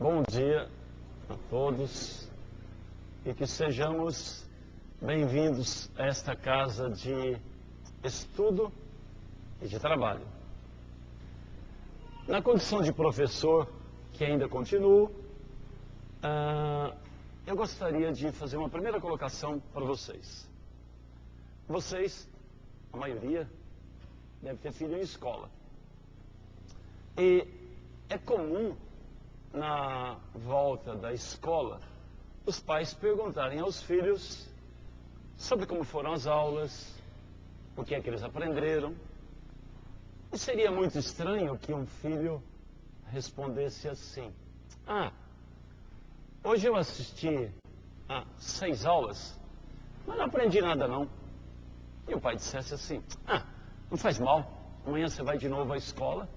Bom dia a todos e que sejamos bem-vindos a esta casa de estudo e de trabalho. Na condição de professor, que ainda continuo, eu gostaria de fazer uma primeira colocação para vocês. Vocês, a maioria, deve ter filho em escola. E é comum, na volta da escola, os pais perguntarem aos filhos sobre como foram as aulas, o que é que eles aprenderam. E seria muito estranho que um filho respondesse assim: hoje eu assisti a 6 aulas, mas não aprendi nada não. E o pai dissesse assim: não faz mal, amanhã você vai de novo à escola.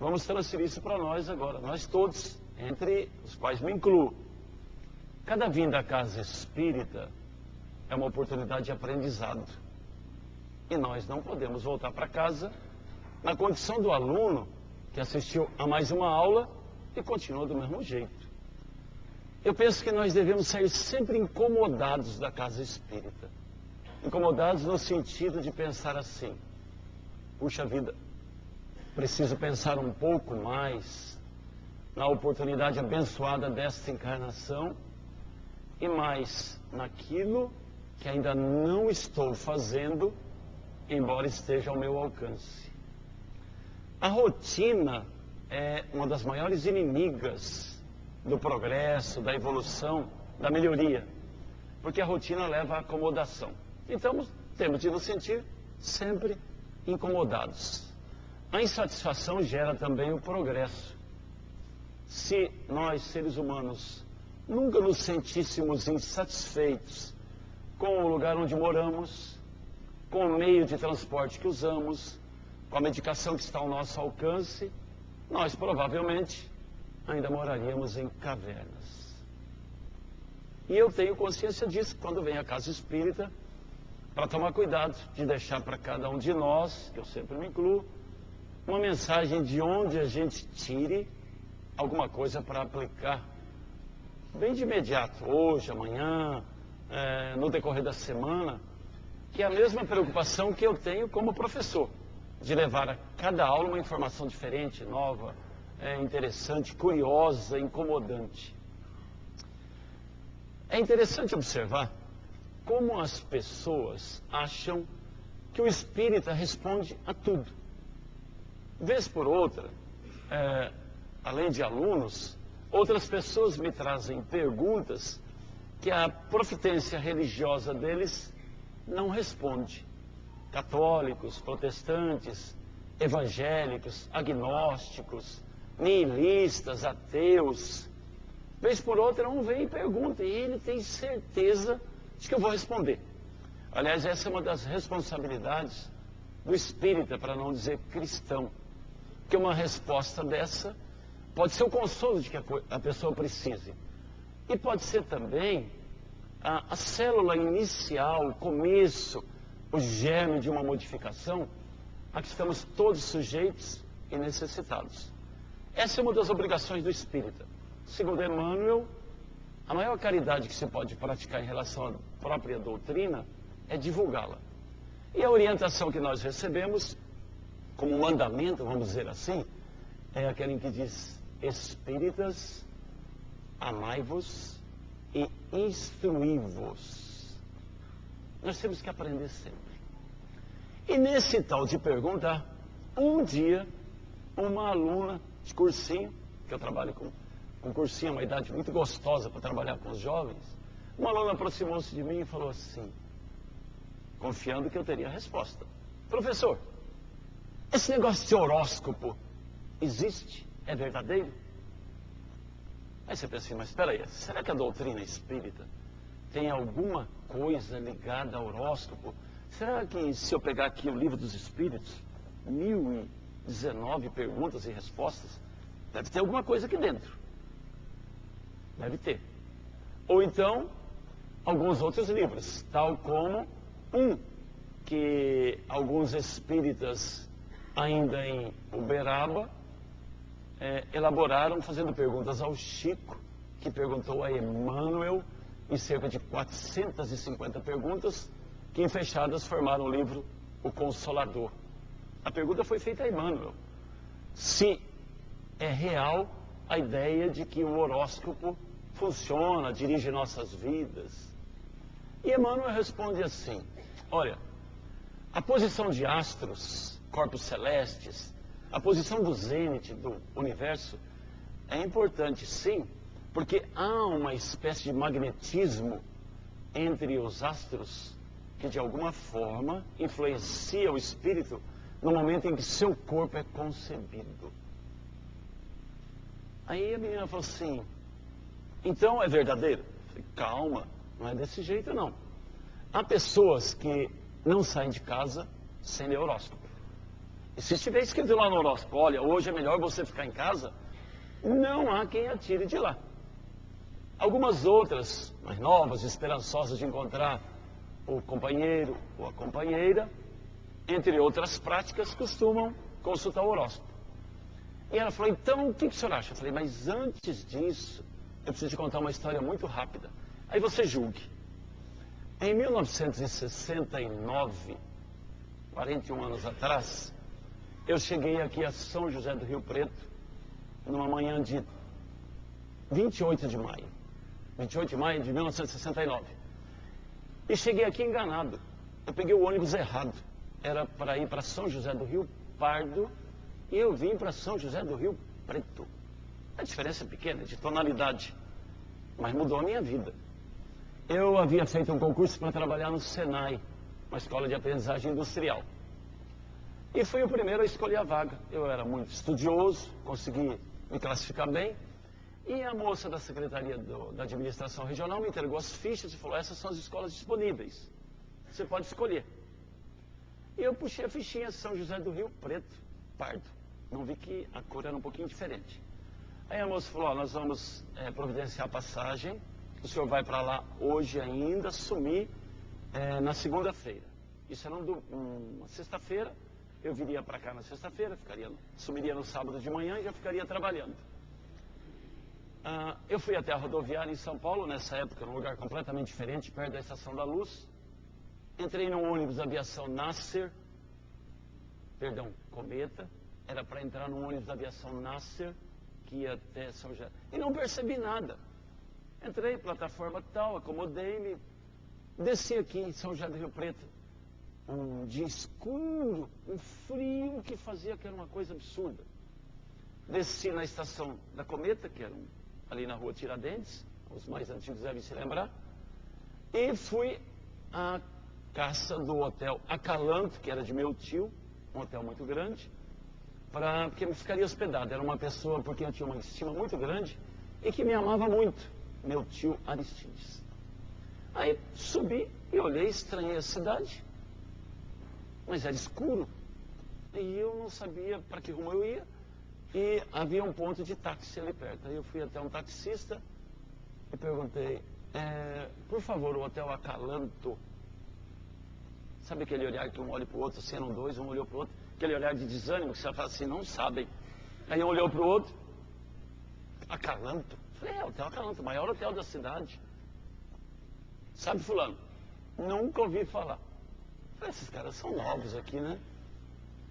Vamos transferir isso para nós agora, nós todos, entre os quais me incluo. Cada vinda à casa espírita é uma oportunidade de aprendizado. E nós não podemos voltar para casa na condição do aluno que assistiu a mais uma aula e continuou do mesmo jeito. Eu penso que nós devemos sair sempre incomodados da casa espírita. Incomodados no sentido de pensar assim: puxa vida, preciso pensar um pouco mais na oportunidade abençoada desta encarnação e mais naquilo que ainda não estou fazendo, embora esteja ao meu alcance. A rotina é uma das maiores inimigas do progresso, da evolução, da melhoria, porque a rotina leva à acomodação. Então, temos de nos sentir sempre incomodados. A insatisfação gera também o progresso. Se nós, seres humanos, nunca nos sentíssemos insatisfeitos com o lugar onde moramos, com o meio de transporte que usamos, com a medicação que está ao nosso alcance, nós provavelmente ainda moraríamos em cavernas. E eu tenho consciência disso quando venho à casa espírita, para tomar cuidado de deixar para cada um de nós, que eu sempre me incluo, uma mensagem de onde a gente tire alguma coisa para aplicar bem de imediato, hoje, amanhã, no decorrer da semana, que é a mesma preocupação que eu tenho como professor, de levar a cada aula uma informação diferente, nova, interessante, curiosa, incomodante. É interessante observar como as pessoas acham que o espírita responde a tudo. Vez por outra, além de alunos, outras pessoas me trazem perguntas que a profitência religiosa deles não responde. Católicos, protestantes, evangélicos, agnósticos, nihilistas, ateus. Vez por outra, um vem e pergunta, e ele tem certeza de que eu vou responder. Aliás, essa é uma das responsabilidades do espírita, para não dizer cristão, que uma resposta dessa pode ser o consolo de que a pessoa precise. E pode ser também a célula inicial, o começo, o germe de uma modificação a que estamos todos sujeitos e necessitados. Essa é uma das obrigações do espírita. Segundo Emmanuel, a maior caridade que se pode praticar em relação à própria doutrina é divulgá-la. E a orientação que nós recebemos, como mandamento, vamos dizer assim, é aquela em que diz: espíritas, amai-vos e instruí-vos. Nós temos que aprender sempre. E nesse tal de perguntar, um dia, uma aluna de cursinho, que eu trabalho com cursinho, uma idade muito gostosa para trabalhar com os jovens, uma aluna aproximou-se de mim e falou assim, confiando que eu teria a resposta: professor, esse negócio de horóscopo existe? É verdadeiro? Aí você pensa assim, mas espera aí, será que a doutrina espírita tem alguma coisa ligada ao horóscopo? Será que se eu pegar aqui o Livro dos Espíritos, 1019 perguntas e respostas, deve ter alguma coisa aqui dentro? Deve ter. Ou então, alguns outros livros, tal como um que alguns espíritas ainda em Uberaba elaboraram fazendo perguntas ao Chico, que perguntou a Emmanuel, em cerca de 450 perguntas, que em fechadas formaram o livro O Consolador. A pergunta foi feita a Emmanuel: se é real a ideia de que o horóscopo funciona, dirige nossas vidas. E Emmanuel responde assim: olha, a posição de astros, corpos celestes, a posição do zênite do universo é importante, sim, porque há uma espécie de magnetismo entre os astros que de alguma forma influencia o espírito no momento em que seu corpo é concebido. Aí a menina falou assim: então é verdadeiro? Eu falei: calma, não é desse jeito não. Há pessoas que não saem de casa sem ler horóscopo. E se estiver escrito lá no horóscopo: olha, hoje é melhor você ficar em casa, não há quem atire de lá. Algumas outras, mais novas, esperançosas de encontrar o companheiro ou a companheira, entre outras práticas, costumam consultar o horóscopo. E ela falou: então, o que o senhor acha? Eu falei: mas antes disso, eu preciso te contar uma história muito rápida. Aí você julgue. Em 1969, 41 anos atrás, eu cheguei aqui a São José do Rio Preto, numa manhã de 28 de maio. 28 de maio de 1969. E cheguei aqui enganado. Eu peguei o ônibus errado. Era para ir para São José do Rio Pardo e eu vim para São José do Rio Preto. A diferença é pequena, de tonalidade, mas mudou a minha vida. Eu havia feito um concurso para trabalhar no Senai, uma escola de aprendizagem industrial. E fui o primeiro a escolher a vaga. Eu era muito estudioso, consegui me classificar bem. E a moça da Secretaria da Administração Regional me entregou as fichas e falou: essas são as escolas disponíveis, você pode escolher. E eu puxei a fichinha São José do Rio Preto, Pardo. Não vi que a cor era um pouquinho diferente. Aí a moça falou: nós vamos providenciar a passagem, o senhor vai para lá hoje ainda, sumir na segunda-feira. Isso era uma sexta-feira, eu viria para cá na sexta-feira, sumiria no sábado de manhã e já ficaria trabalhando. Eu fui até a rodoviária em São Paulo, nessa época, num lugar completamente diferente, perto da Estação da Luz. Entrei num ônibus da aviação Cometa. Era para entrar num ônibus da aviação Nasser, que ia até São José. E não percebi nada. Entrei, plataforma tal, acomodei-me. Desci aqui em São José do Rio Preto. Um dia escuro, um frio que fazia que era uma coisa absurda. Desci na estação da Cometa, que era ali na rua Tiradentes, os mais antigos devem se lembrar. E fui à caça do hotel Acalanto, que era de meu tio, um hotel muito grande, porque eu ficaria hospedado. Era uma pessoa porque eu tinha uma estima muito grande e que me amava muito, meu tio Aristides. Aí subi e olhei, estranhei a cidade, mas era escuro e eu não sabia para que rumo eu ia. E havia um ponto de táxi ali perto. Aí eu fui até um taxista e perguntei: por favor, o hotel Acalanto. Sabe aquele olhar que um olha para o outro, assim, eram dois, um olhou para o outro, aquele olhar de desânimo que você fala assim: não sabem. Aí um olhou para o outro: Acalanto? Falei: hotel Acalanto, o maior hotel da cidade. Sabe, fulano? Nunca ouvi falar. Falei: esses caras são novos aqui, né?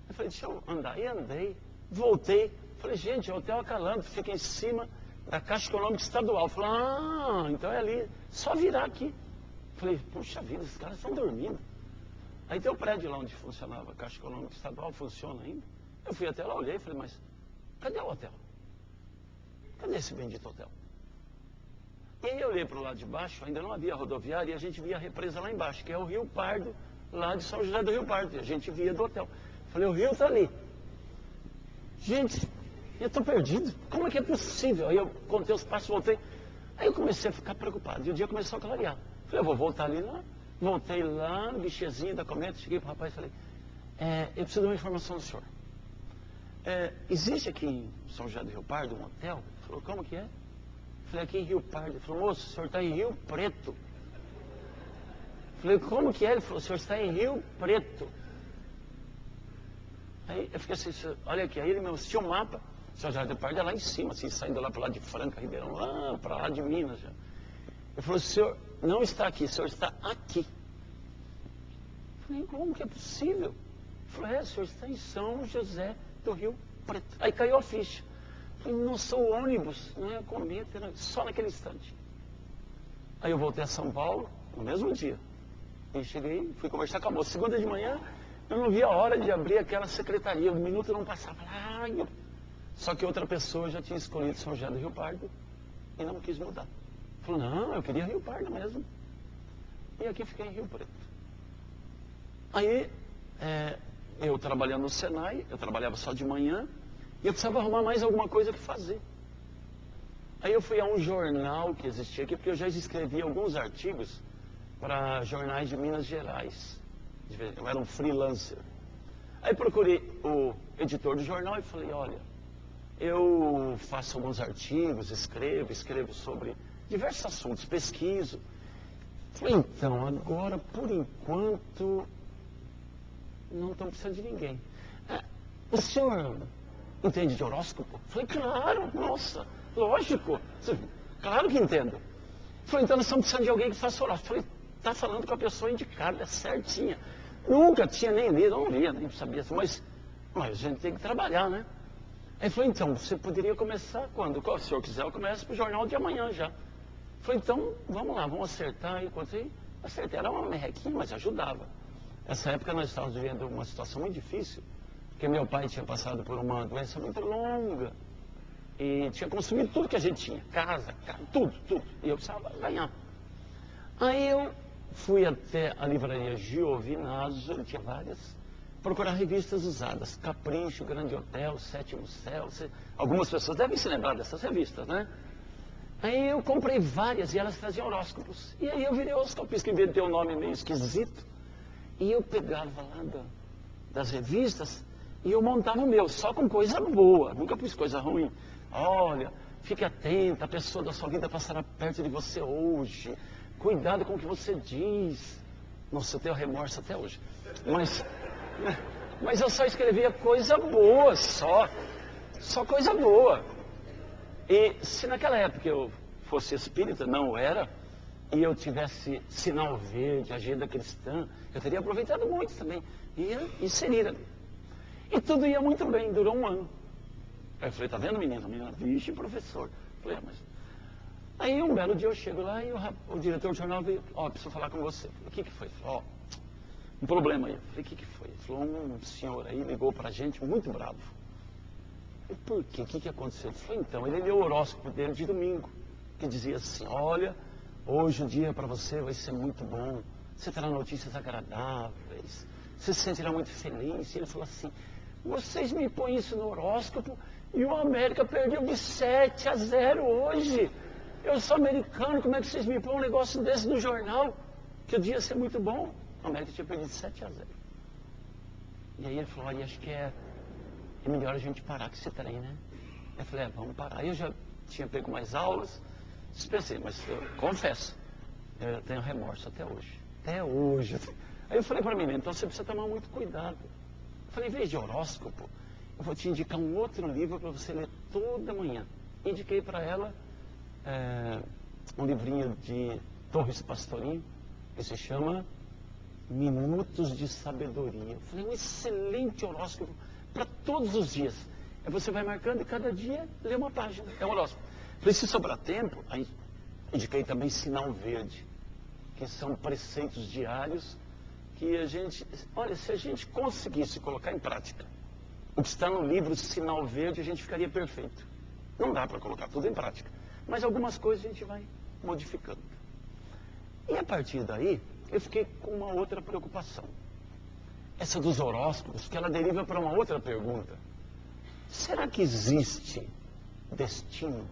Eu falei: deixa eu andar. E andei, voltei. Falei: gente, o hotel Acalanto fica em cima da Caixa Econômica Estadual. Falei: então é ali, só virar aqui. Falei: puxa vida, esses caras estão dormindo. Aí tem o prédio lá onde funcionava a Caixa Econômica Estadual, funciona ainda. Eu fui até lá, olhei e falei: mas cadê o hotel? Cadê esse bendito hotel? E aí eu olhei para o lado de baixo, ainda não havia rodoviária, e a gente via a represa lá embaixo, que é o Rio Pardo, lá de São José do Rio Pardo. E a gente via do hotel. Falei: o rio está ali. Gente, eu estou perdido. Como é que é possível? Aí eu contei os passos, voltei. Aí eu comecei a ficar preocupado. E o dia começou a clarear. Falei: eu vou voltar ali lá. Voltei lá no guichezinho da Cometa, cheguei para o rapaz e falei: eu preciso de uma informação do senhor. Existe aqui em São José do Rio Pardo um hotel? Ele falou: como que é? Eu falei: aqui em Rio Pardo. Ele falou: moço, o senhor está em Rio Preto. Eu falei: como que é? Ele falou: o senhor está em Rio Preto. Aí eu fiquei assim: olha aqui. Aí ele me mostrou um mapa. São José do Pardo é lá em cima, assim, saindo lá para lá de Franca, Ribeirão, lá para lá de Minas já. Ele falou, o senhor não está aqui, o senhor está aqui. Eu falei, como que é possível? Ele falou, o senhor está em São José do Rio Preto. Aí caiu a ficha. Eu falei, nossa, o ônibus, não é a cometa, era só naquele instante. Aí eu voltei a São Paulo, no mesmo dia. E cheguei, fui conversar com a moça. Segunda de manhã, eu não vi a hora de abrir aquela secretaria. O minuto não passava. Só que outra pessoa já tinha escolhido São José do Rio Pardo e não quis mudar. Falou, não, eu queria Rio Pardo mesmo. E aqui fiquei em Rio Preto. Aí, eu trabalhando no Senai, eu trabalhava só de manhã, e eu precisava arrumar mais alguma coisa que fazer. Aí eu fui a um jornal que existia aqui, porque eu já escrevi alguns artigos para jornais de Minas Gerais. Eu era um freelancer. Aí procurei o editor do jornal e falei, olha, eu faço alguns artigos, escrevo sobre diversos assuntos, pesquiso. Falei, então, agora, por enquanto, não estão precisando de ninguém. O senhor entende de horóscopo? Falei, claro, nossa, lógico, claro que entendo. Falei, então nós estamos precisando de alguém que faça horóscopo. Falei, está falando com a pessoa indicada, certinha. Nunca tinha nem lido, não lia, nem sabia, mas a gente tem que trabalhar, né? Aí falou, então, você poderia começar quando? Se o senhor quiser, eu começo para o jornal de amanhã já. Falei, então, vamos lá, vamos acertar. E quando acertei, era uma merrequinha, mas ajudava. Nessa época nós estávamos vivendo uma situação muito difícil, porque meu pai tinha passado por uma doença muito longa e tinha consumido tudo que a gente tinha, casa, tudo. E eu precisava ganhar. Aí eu fui até a livraria Giovinazzo, ele tinha várias, procurar revistas usadas, Capricho, Grande Hotel, Sétimo Céu, algumas pessoas devem se lembrar dessas revistas, né? Aí eu comprei várias e elas traziam horóscopos. E aí eu virei horoscopista, que inventei um nome meio esquisito. E eu pegava lá das revistas e eu montava o meu, só com coisa boa, nunca pus coisa ruim. Olha, fique atenta, a pessoa da sua vida passará perto de você hoje. Cuidado com o que você diz. Nossa, eu tenho remorso até hoje. Mas eu só escrevia coisa boa, só coisa boa. E se naquela época eu fosse espírita, não era, e eu tivesse sinal verde, agenda cristã, eu teria aproveitado muito também. Ia inserir ali. E tudo ia muito bem, durou um ano. Aí eu falei, tá vendo, menina? Vixe, professor. Eu falei, mas... Aí um belo dia eu chego lá e o diretor do jornal veio, preciso falar com você. Eu falei, o que foi? Ele falou, um problema aí. Eu falei, o que foi? Ele falou, um senhor aí ligou pra gente muito bravo. E por quê? O que aconteceu? Ele falou, então, ele leu o horóscopo dele de domingo, que dizia assim, olha, hoje o dia para você vai ser muito bom, você terá notícias agradáveis, você se sentirá muito feliz. E ele falou assim, vocês me põem isso no horóscopo e o América perdeu de 7-0 hoje. Eu sou americano, como é que vocês me põem um negócio desse no jornal? Que o dia ia ser muito bom. O América tinha perdido 7-0. E aí ele falou, olha, acho que é melhor a gente parar com esse trem, né? Eu falei, vamos parar. Aí eu já tinha pego mais aulas, dispensei, mas eu confesso, eu tenho remorso até hoje. Até hoje. Aí eu falei para a menina, então você precisa tomar muito cuidado. Eu falei, em vez de horóscopo, eu vou te indicar um outro livro para você ler toda manhã. Indiquei para ela um livrinho de Torres Pastorinho, que se chama Minutos de Sabedoria. Eu falei, um excelente horóscopo para todos os dias. Você vai marcando e cada dia lê uma página. É um horóscopo. Falei, se sobrar tempo, aí indiquei também Sinal Verde, que são preceitos diários que a gente... Olha, se a gente conseguisse colocar em prática o que está no livro Sinal Verde, a gente ficaria perfeito. Não dá para colocar tudo em prática, mas algumas coisas a gente vai modificando. E a partir daí, eu fiquei com uma outra preocupação. Essa dos horóscopos, que ela deriva para uma outra pergunta. Será que existe destino?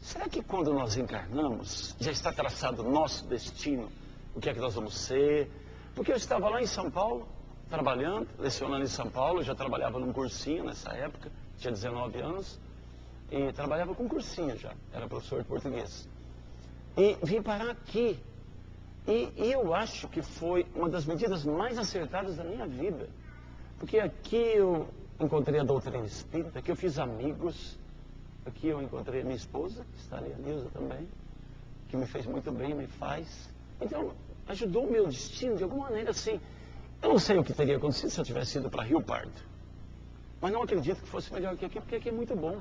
Será que quando nós encarnamos, já está traçado o nosso destino? O que é que nós vamos ser? Porque eu estava lá em São Paulo, trabalhando, lecionando em São Paulo, eu já trabalhava num cursinho nessa época, tinha 19 anos, e trabalhava com cursinho já, era professor de português. E vim parar aqui. E eu acho que foi uma das medidas mais acertadas da minha vida. Porque aqui eu encontrei a doutrina espírita, aqui eu fiz amigos, aqui eu encontrei a minha esposa, que está ali, a Nilza também, que me fez muito bem, me faz. Então, ajudou o meu destino de alguma maneira, assim. Eu não sei o que teria acontecido se eu tivesse ido para Rio Pardo, mas não acredito que fosse melhor que aqui, porque aqui é muito bom.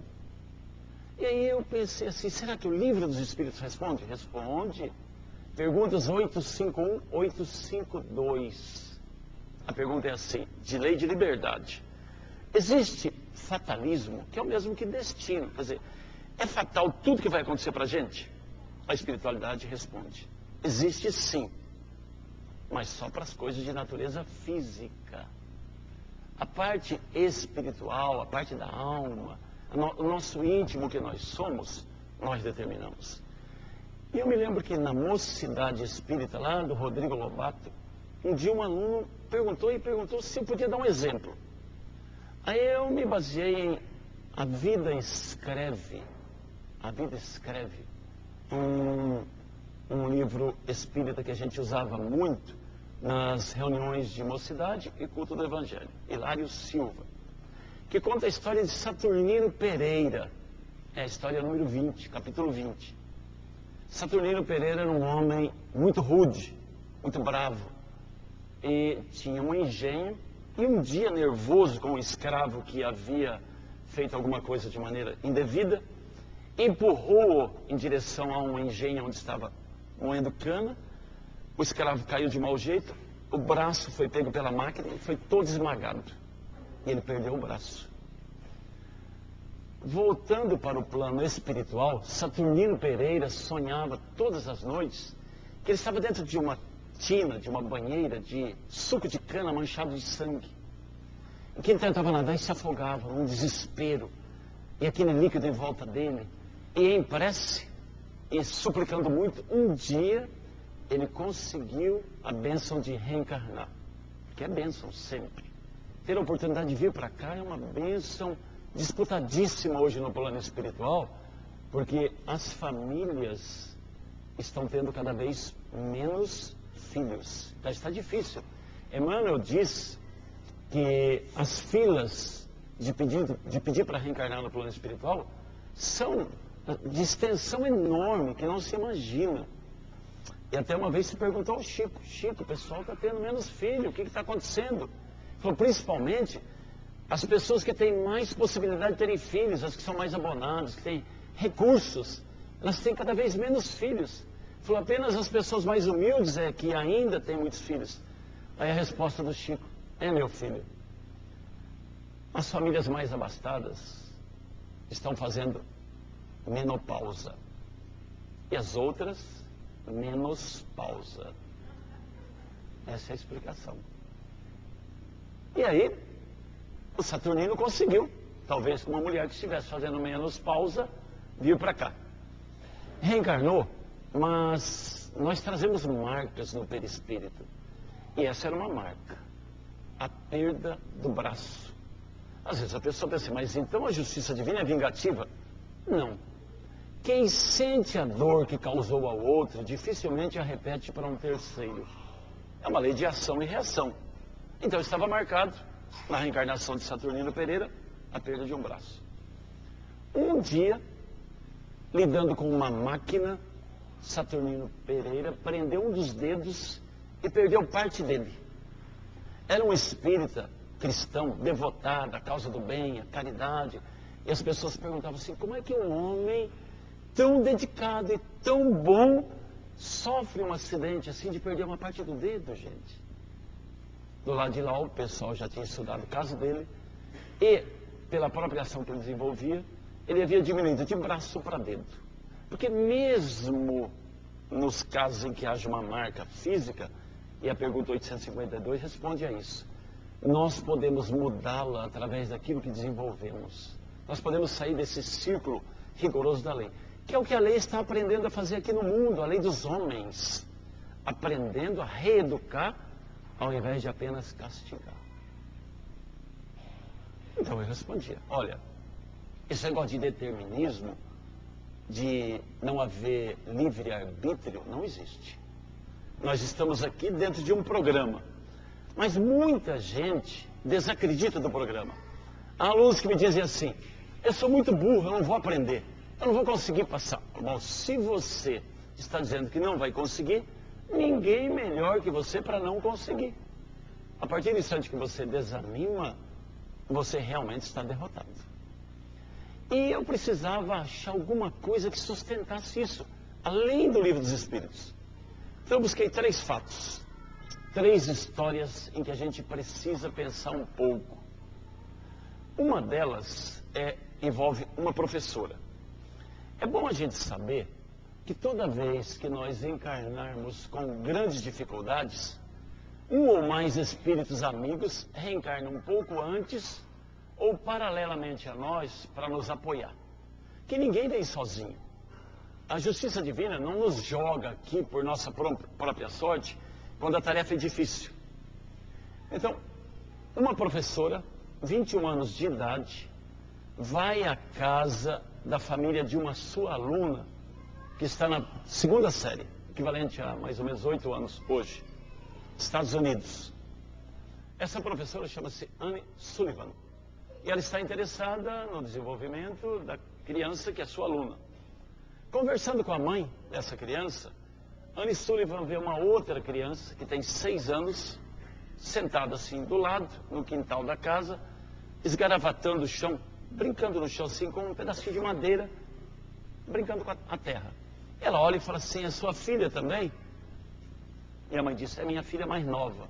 E aí eu pensei assim, será que o livro dos Espíritos responde? Responde. Perguntas 851, 852. A pergunta é assim, de lei de liberdade. Existe fatalismo, que é o mesmo que destino. Quer dizer, é fatal tudo que vai acontecer para a gente? A espiritualidade responde. Existe sim, mas só para as coisas de natureza física. A parte espiritual, a parte da alma, o nosso íntimo que nós somos, nós determinamos. E eu me lembro que na Mocidade Espírita, lá do Rodrigo Lobato, um dia um aluno perguntou se eu podia dar um exemplo. Aí eu me baseei em A Vida Escreve, um livro espírita que a gente usava muito nas reuniões de mocidade e culto do Evangelho, Hilário Silva, que conta a história de Saturnino Pereira, é a história número 20, capítulo 20. Saturnino Pereira era um homem muito rude, muito bravo, e tinha um engenho, e um dia nervoso com um escravo que havia feito alguma coisa de maneira indevida, empurrou-o em direção a um engenho onde estava moendo cana. O escravo caiu de mau jeito, o braço foi pego pela máquina e foi todo esmagado. E ele perdeu o braço. Voltando para o plano espiritual, Saturnino Pereira sonhava todas as noites que ele estava dentro de uma tina, de uma banheira de suco de cana manchado de sangue. E que ele tentava nadar e se afogava, num desespero. E aquele líquido em volta dele. E em prece, e suplicando muito, um dia ele conseguiu a bênção de reencarnar. Que é bênção sempre. Ter a oportunidade de vir para cá é uma bênção disputadíssima hoje no plano espiritual, porque as famílias estão tendo cada vez menos filhos. Já está difícil. Emmanuel diz que as filas de pedir para reencarnar no plano espiritual são de extensão enorme, que não se imagina. E até uma vez se perguntou ao Chico, o pessoal está tendo menos filho, o que está acontecendo? Ele falou, principalmente as pessoas que têm mais possibilidade de terem filhos, as que são mais abonadas, que têm recursos, elas têm cada vez menos filhos. Ele falou, apenas as pessoas mais humildes é que ainda têm muitos filhos. Aí a resposta do Chico, meu filho, as famílias mais abastadas estão fazendo menopausa. E as outras, menos pausa. Essa é a explicação. E aí, o Saturnino conseguiu, talvez com uma mulher que estivesse fazendo menos pausa, vir para cá. Reencarnou, mas nós trazemos marcas no perispírito. E essa era uma marca, a perda do braço. Às vezes a pessoa pensa, mas então a justiça divina é vingativa? Não. Quem sente a dor que causou ao outro, dificilmente a repete para um terceiro. É uma lei de ação e reação. Então estava marcado, na reencarnação de Saturnino Pereira, a perda de um braço. Um dia, lidando com uma máquina, Saturnino Pereira prendeu um dos dedos e perdeu parte dele. Era um espírita cristão, devotado à causa do bem, à caridade. E as pessoas perguntavam assim, como é que um homem tão dedicado e tão bom sofre um acidente assim de perder uma parte do dedo, gente? Do lado de lá, o pessoal já tinha estudado o caso dele e, pela própria ação que ele desenvolvia, ele havia diminuído de braço para dedo. Porque mesmo nos casos em que haja uma marca física, e a pergunta 852 responde a isso, nós podemos mudá-la através daquilo que desenvolvemos. Nós podemos sair desse círculo rigoroso da lei, que é o que a lei está aprendendo a fazer aqui no mundo, a lei dos homens, aprendendo a reeducar ao invés de apenas castigar. Então eu respondia, olha, esse negócio de determinismo, de não haver livre-arbítrio, não existe. Nós estamos aqui dentro de um programa, mas muita gente desacredita do programa. Há alunos que me dizem assim, eu sou muito burro, eu não vou aprender, eu não vou conseguir passar. Bom, se você está dizendo que não vai conseguir, ninguém melhor que você para não conseguir. A partir do instante que você desanima, você realmente está derrotado. E eu precisava achar alguma coisa que sustentasse isso, além do Livro dos Espíritos. Então eu busquei 3 fatos, 3 histórias em que a gente precisa pensar um pouco. Uma delas envolve uma professora. É bom a gente saber que toda vez que nós encarnarmos com grandes dificuldades, um ou mais espíritos amigos reencarnam um pouco antes ou paralelamente a nós para nos apoiar. Que ninguém vem sozinho. A justiça divina não nos joga aqui por nossa própria sorte quando a tarefa é difícil. Então, uma professora, 21 anos de idade, vai à casa da família de uma sua aluna que está na 2ª série, equivalente a mais ou menos 8 anos hoje, Estados Unidos. Essa professora chama-se Anne Sullivan. E ela está interessada no desenvolvimento da criança que é sua aluna. Conversando com a mãe dessa criança, Anne Sullivan vê uma outra criança que tem 6 anos, sentada assim do lado, no quintal da casa, esgaravatando o chão, brincando no chão assim com um pedacinho de madeira, brincando com a terra. Ela olha e fala assim, é sua filha também? E a mãe disse, é minha filha mais nova.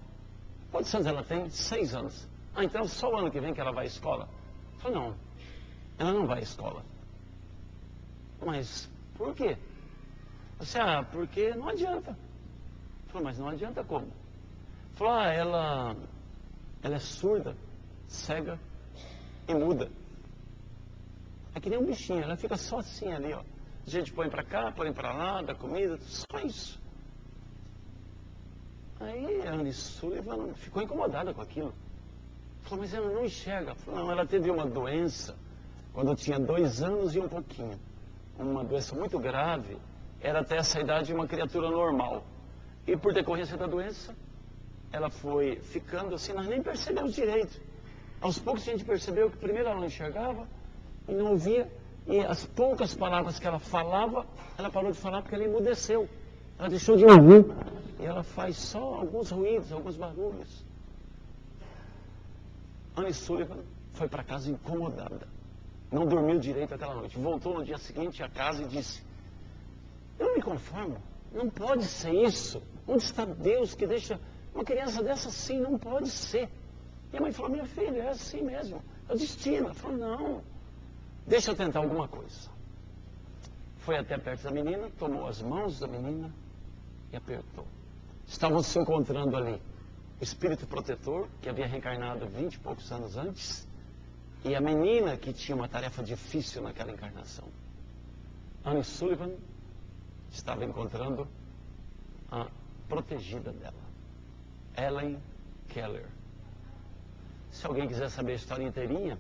Quantos anos ela tem? 6 anos. Ah, então só o ano que vem que ela vai à escola? Eu falei, não, ela não vai à escola. Mas por quê? Você, porque não adianta. Eu falei, mas não adianta como? Falou, ela é surda, cega e muda. É que nem um bichinho, ela fica só assim ali, ó. A gente põe pra cá, põe pra lá, dá comida, só isso. Aí a Anne Sullivan ficou incomodada com aquilo. Falou, mas ela não enxerga. Falou, não, ela teve uma doença quando tinha 2 anos e um pouquinho. Uma doença muito grave, era até essa idade uma criatura normal. E por decorrência da doença, ela foi ficando assim, nós nem percebemos direito. Aos poucos a gente percebeu que primeiro ela não enxergava e não ouvia, e as poucas palavras que ela falava, ela parou de falar porque ela emudeceu. Ela deixou de ouvir. E ela faz só alguns ruídos, alguns barulhos. Anne Sullivan foi para casa incomodada. Não dormiu direito aquela noite. Voltou no dia seguinte à casa e disse, eu não me conformo. Não pode ser isso. Onde está Deus que deixa uma criança dessa assim? Não pode ser. E a mãe falou, minha filha, é assim mesmo. É o destino. Ela falou, não. Deixa eu tentar alguma coisa. Foi até perto da menina, tomou as mãos da menina e apertou. Estavam se encontrando ali o espírito protetor, que havia reencarnado 20 e poucos anos antes, e a menina que tinha uma tarefa difícil naquela encarnação. Anne Sullivan estava encontrando a protegida dela, Helen Keller. Se alguém quiser saber a história inteirinha,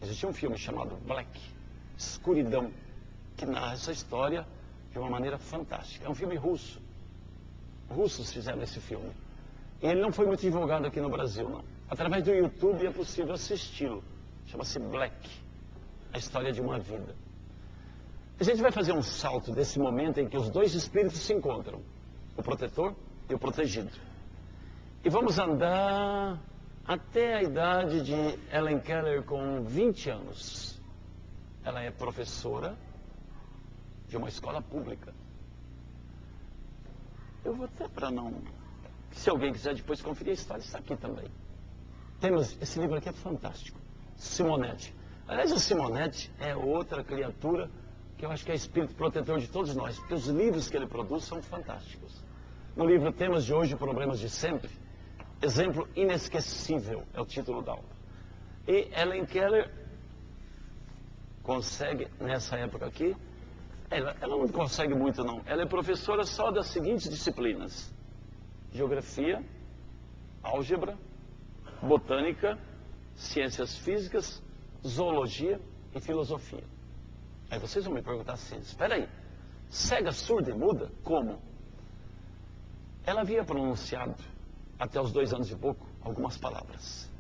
existia um filme chamado Black, Escuridão, que narra essa história de uma maneira fantástica. É um filme russo. Russos fizeram esse filme. E ele não foi muito divulgado aqui no Brasil, não. Através do YouTube é possível assisti-lo. Chama-se Black, a história de uma vida. A gente vai fazer um salto desse momento em que os 2 espíritos se encontram, o protetor e o protegido. E vamos andar até a idade de Helen Keller com 20 anos. Ela é professora de uma escola pública. Eu vou até para não... Se alguém quiser depois conferir a história, está aqui também. Temos, esse livro aqui é fantástico. Simonetti. Aliás, o Simonetti é outra criatura que eu acho que é espírito protetor de todos nós, porque os livros que ele produz são fantásticos. No livro Temas de Hoje, Problemas de Sempre, Exemplo Inesquecível é o título da obra. E Helen Keller consegue, nessa época aqui, ela não consegue muito não, ela é professora só das seguintes disciplinas: geografia, álgebra, botânica, ciências físicas, zoologia e filosofia. Aí vocês vão me perguntar assim, espera aí, cega, surda e muda? Como? Ela havia pronunciado, até os 2 anos e pouco, algumas palavras.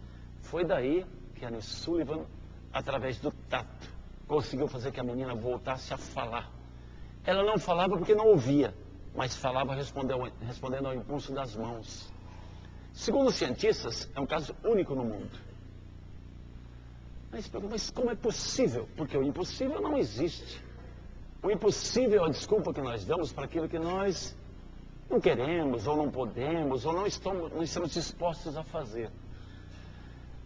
Foi daí que Annie Sullivan, através do tato, conseguiu fazer que a menina voltasse a falar. Ela não falava porque não ouvia, mas falava respondendo ao impulso das mãos. Segundo os cientistas, é um caso único no mundo. Mas como é possível? Porque o impossível não existe. O impossível é a desculpa que nós damos para aquilo que nós não queremos, ou não podemos, ou não estamos dispostos a fazer.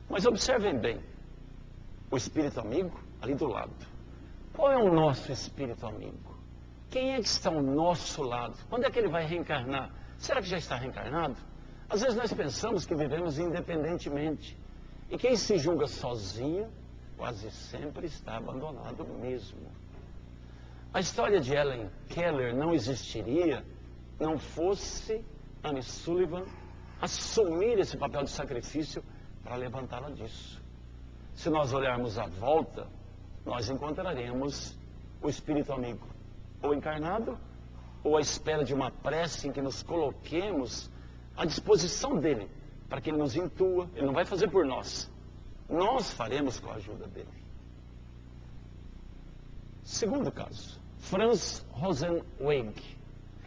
Mas observem bem, o espírito amigo ali do lado. Qual é o nosso espírito amigo? Quem é que está ao nosso lado? Quando é que ele vai reencarnar? Será que já está reencarnado? Às vezes nós pensamos que vivemos independentemente. E quem se julga sozinho, quase sempre está abandonado mesmo. A história de Helen Keller não existiria não fosse Annie Sullivan assumir esse papel de sacrifício para levantá-la disso. Se nós olharmos à volta, nós encontraremos o espírito amigo, ou encarnado, ou à espera de uma prece em que nos coloquemos à disposição dele, para que ele nos intua. Ele não vai fazer por nós, nós faremos com a ajuda dele. Segundo caso, Franz Rosenzweig.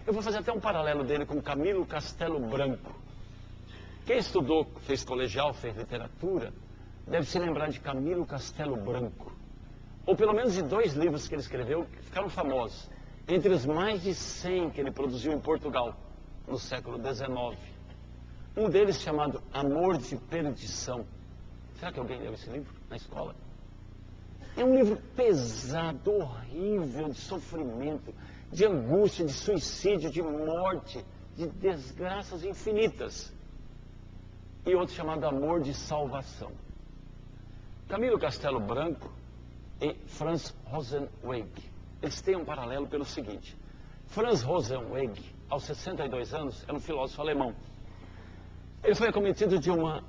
Eu vou fazer até um paralelo dele com Camilo Castelo Branco. Quem estudou, fez colegial, fez literatura, deve se lembrar de Camilo Castelo Branco. Ou pelo menos de 2 livros que ele escreveu que ficaram famosos. Entre os mais de 100 que ele produziu em Portugal, no século XIX. Um deles chamado Amor de Perdição. Será que alguém leu esse livro na escola? É um livro pesado, horrível, de sofrimento, de angústia, de suicídio, de morte, de desgraças infinitas. E outro chamado Amor de Salvação. Camilo Castelo Branco e Franz Rosenzweig, eles têm um paralelo pelo seguinte. Franz Rosenzweig, aos 62 anos, era um filósofo alemão. Ele foi acometido de uma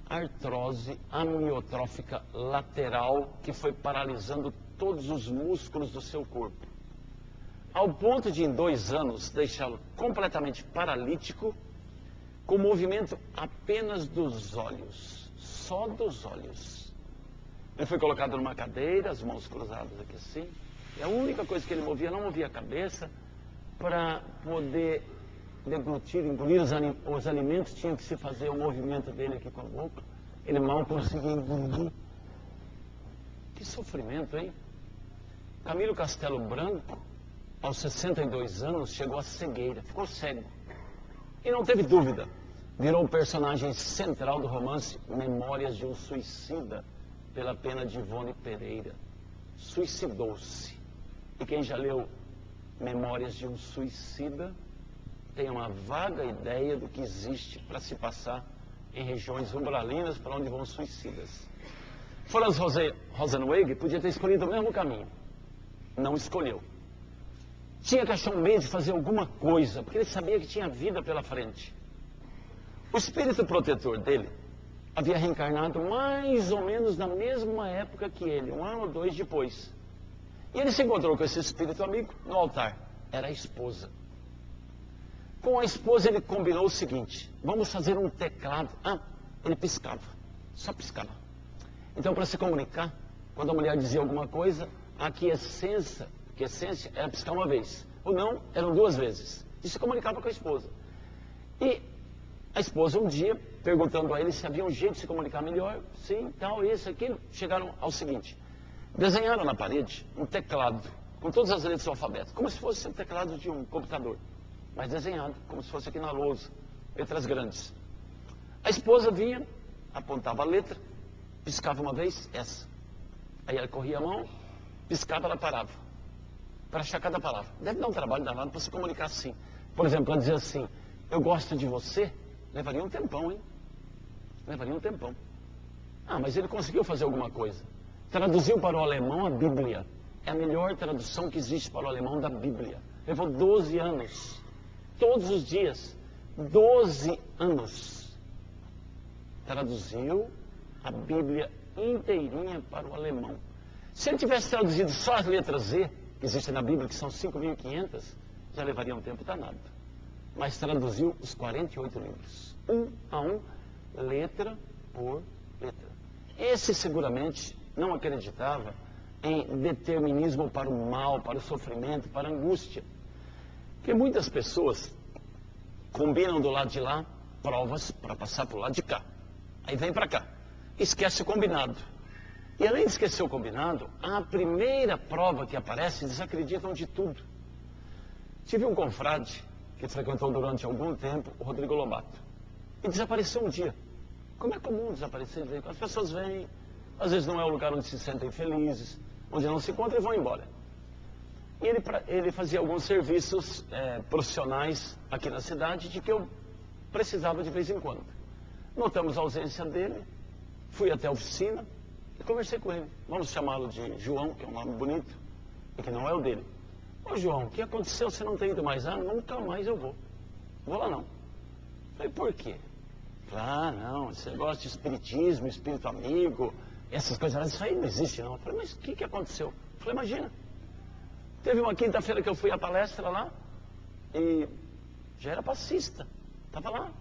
artrose amiotrófica lateral que foi paralisando todos os músculos do seu corpo, ao ponto de, em 2 anos, deixá-lo completamente paralítico, com movimento apenas dos olhos, só dos olhos. Ele foi colocado numa cadeira, as mãos cruzadas aqui assim, e a única coisa que ele movia, não movia a cabeça, para poder deglutir, engolir os alimentos, tinha que se fazer o movimento dele aqui com a boca. Ele mal conseguia engolir. Que sofrimento, hein? Camilo Castelo Branco, aos 62 anos, chegou à cegueira, ficou cego. E não teve dúvida, virou o personagem central do romance Memórias de um Suicida, pela pena de Ivone Pereira. Suicidou-se. E quem já leu Memórias de um Suicida tem uma vaga ideia do que existe para se passar em regiões umbralinas para onde vão os suicidas. Franz Rosenzweig podia ter escolhido o mesmo caminho. Não escolheu. Tinha que achar um meio de fazer alguma coisa, porque ele sabia que tinha vida pela frente. O espírito protetor dele havia reencarnado mais ou menos na mesma época que ele, 1 ano ou 2 depois. E ele se encontrou com esse espírito amigo no altar. Era a esposa. Com a esposa ele combinou o seguinte: vamos fazer um teclado. Ele piscava, só piscava. Então, para se comunicar, quando a mulher dizia alguma coisa, a aquiescência era piscar uma vez, ou não, eram 2 vezes. E se comunicava com a esposa. E a esposa um dia, perguntando a ele se havia um jeito de se comunicar melhor, sim, tal, isso, aquilo, chegaram ao seguinte: desenharam na parede um teclado, com todas as letras do alfabeto, como se fosse um teclado de um computador, mas desenhado, como se fosse aqui na lousa, letras grandes. A esposa vinha, apontava a letra, piscava uma vez, essa. Aí ela corria a mão, piscava, ela parava, para achar cada palavra. Deve dar um trabalho danado para se comunicar assim. Por exemplo, para dizer assim, eu gosto de você, levaria um tempão, hein? Levaria um tempão. Mas ele conseguiu fazer alguma coisa. Traduziu para o alemão a Bíblia. É a melhor tradução que existe para o alemão da Bíblia. Levou 12 anos. Todos os dias, 12 anos, traduziu a Bíblia inteirinha para o alemão. Se ele tivesse traduzido só as letras Z, que existem na Bíblia, que são 5.500, já levaria um tempo danado. Mas traduziu os 48 livros, um a um, letra por letra. Esse seguramente não acreditava em determinismo para o mal, para o sofrimento, para a angústia. Porque muitas pessoas combinam do lado de lá provas para passar para o lado de cá. Aí vem para cá. Esquece o combinado. E além de esquecer o combinado, a primeira prova que aparece, desacreditam de tudo. Tive um confrade que frequentou durante algum tempo o Rodrigo Lobato. E desapareceu um dia. Como é comum desaparecer de vez em quando? As pessoas vêm, às vezes não é o lugar onde se sentem felizes, onde não se encontram e vão embora. E ele fazia alguns serviços profissionais aqui na cidade de que eu precisava de vez em quando. Notamos a ausência dele, fui até a oficina e conversei com ele. Vamos chamá-lo de João, que é um nome bonito e que não é o dele. Ô João, o que aconteceu? Você não tem ido mais? Ah, nunca mais eu vou. Vou lá não. Falei, por quê? Ah, não, esse negócio de espiritismo, espírito amigo, essas coisas, isso aí não existe não. Eu falei, mas o que aconteceu? Eu falei, imagina. Teve uma quinta-feira que eu fui à palestra lá e já era passista. Estava lá,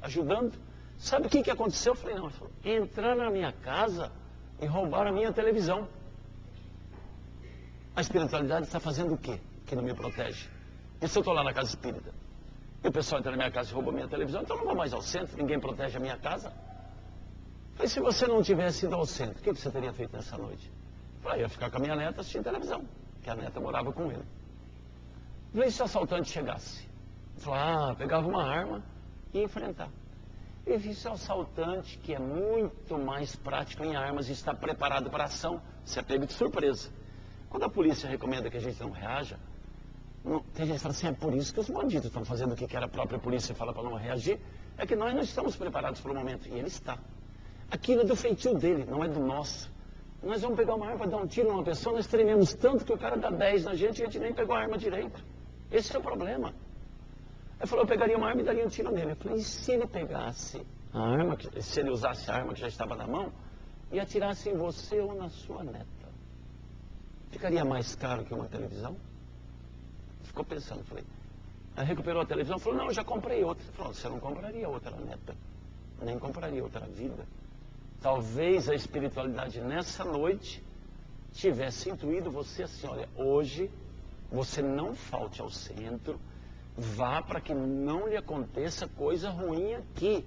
ajudando. Sabe o que aconteceu? Eu falei, não, entraram na minha casa e roubaram a minha televisão. A espiritualidade está fazendo o quê que não me protege? E se eu estou lá na casa espírita? E o pessoal entra na minha casa e rouba a minha televisão, então eu não vou mais ao centro, ninguém protege a minha casa. Falei, se você não tivesse ido ao centro, o que você teria feito nessa noite? Falei, eu ia ficar com a minha neta assistindo televisão, que a neta morava com ele. Falei, se o assaltante chegasse? Falei, pegava uma arma e ia enfrentar. E vi se o assaltante, que é muito mais prático em armas e está preparado para a ação, se é pego de surpresa. Quando a polícia recomenda que a gente não reaja, tem gente que fala assim, é por isso que os bandidos estão fazendo o que a própria polícia fala para não reagir, é que nós não estamos preparados para o momento, e ele está. Aquilo é do feitio dele, não é do nosso. Nós vamos pegar uma arma para dar um tiro numa pessoa, nós trememos tanto que o cara dá 10 na gente e a gente nem pegou a arma direito. Esse é o problema. Ele falou, eu pegaria uma arma e daria um tiro nele. Eu falei, e se ele pegasse a arma, se ele usasse a arma que já estava na mão, e atirasse em você ou na sua neta? Ficaria mais caro que uma televisão? Ficou pensando, falei. Aí recuperou a televisão, falou, não, eu já comprei outra. Falou, você não compraria outra neta, nem compraria outra vida. Talvez a espiritualidade nessa noite tivesse intuído você assim, olha, hoje você não falte ao centro, vá para que não lhe aconteça coisa ruim aqui.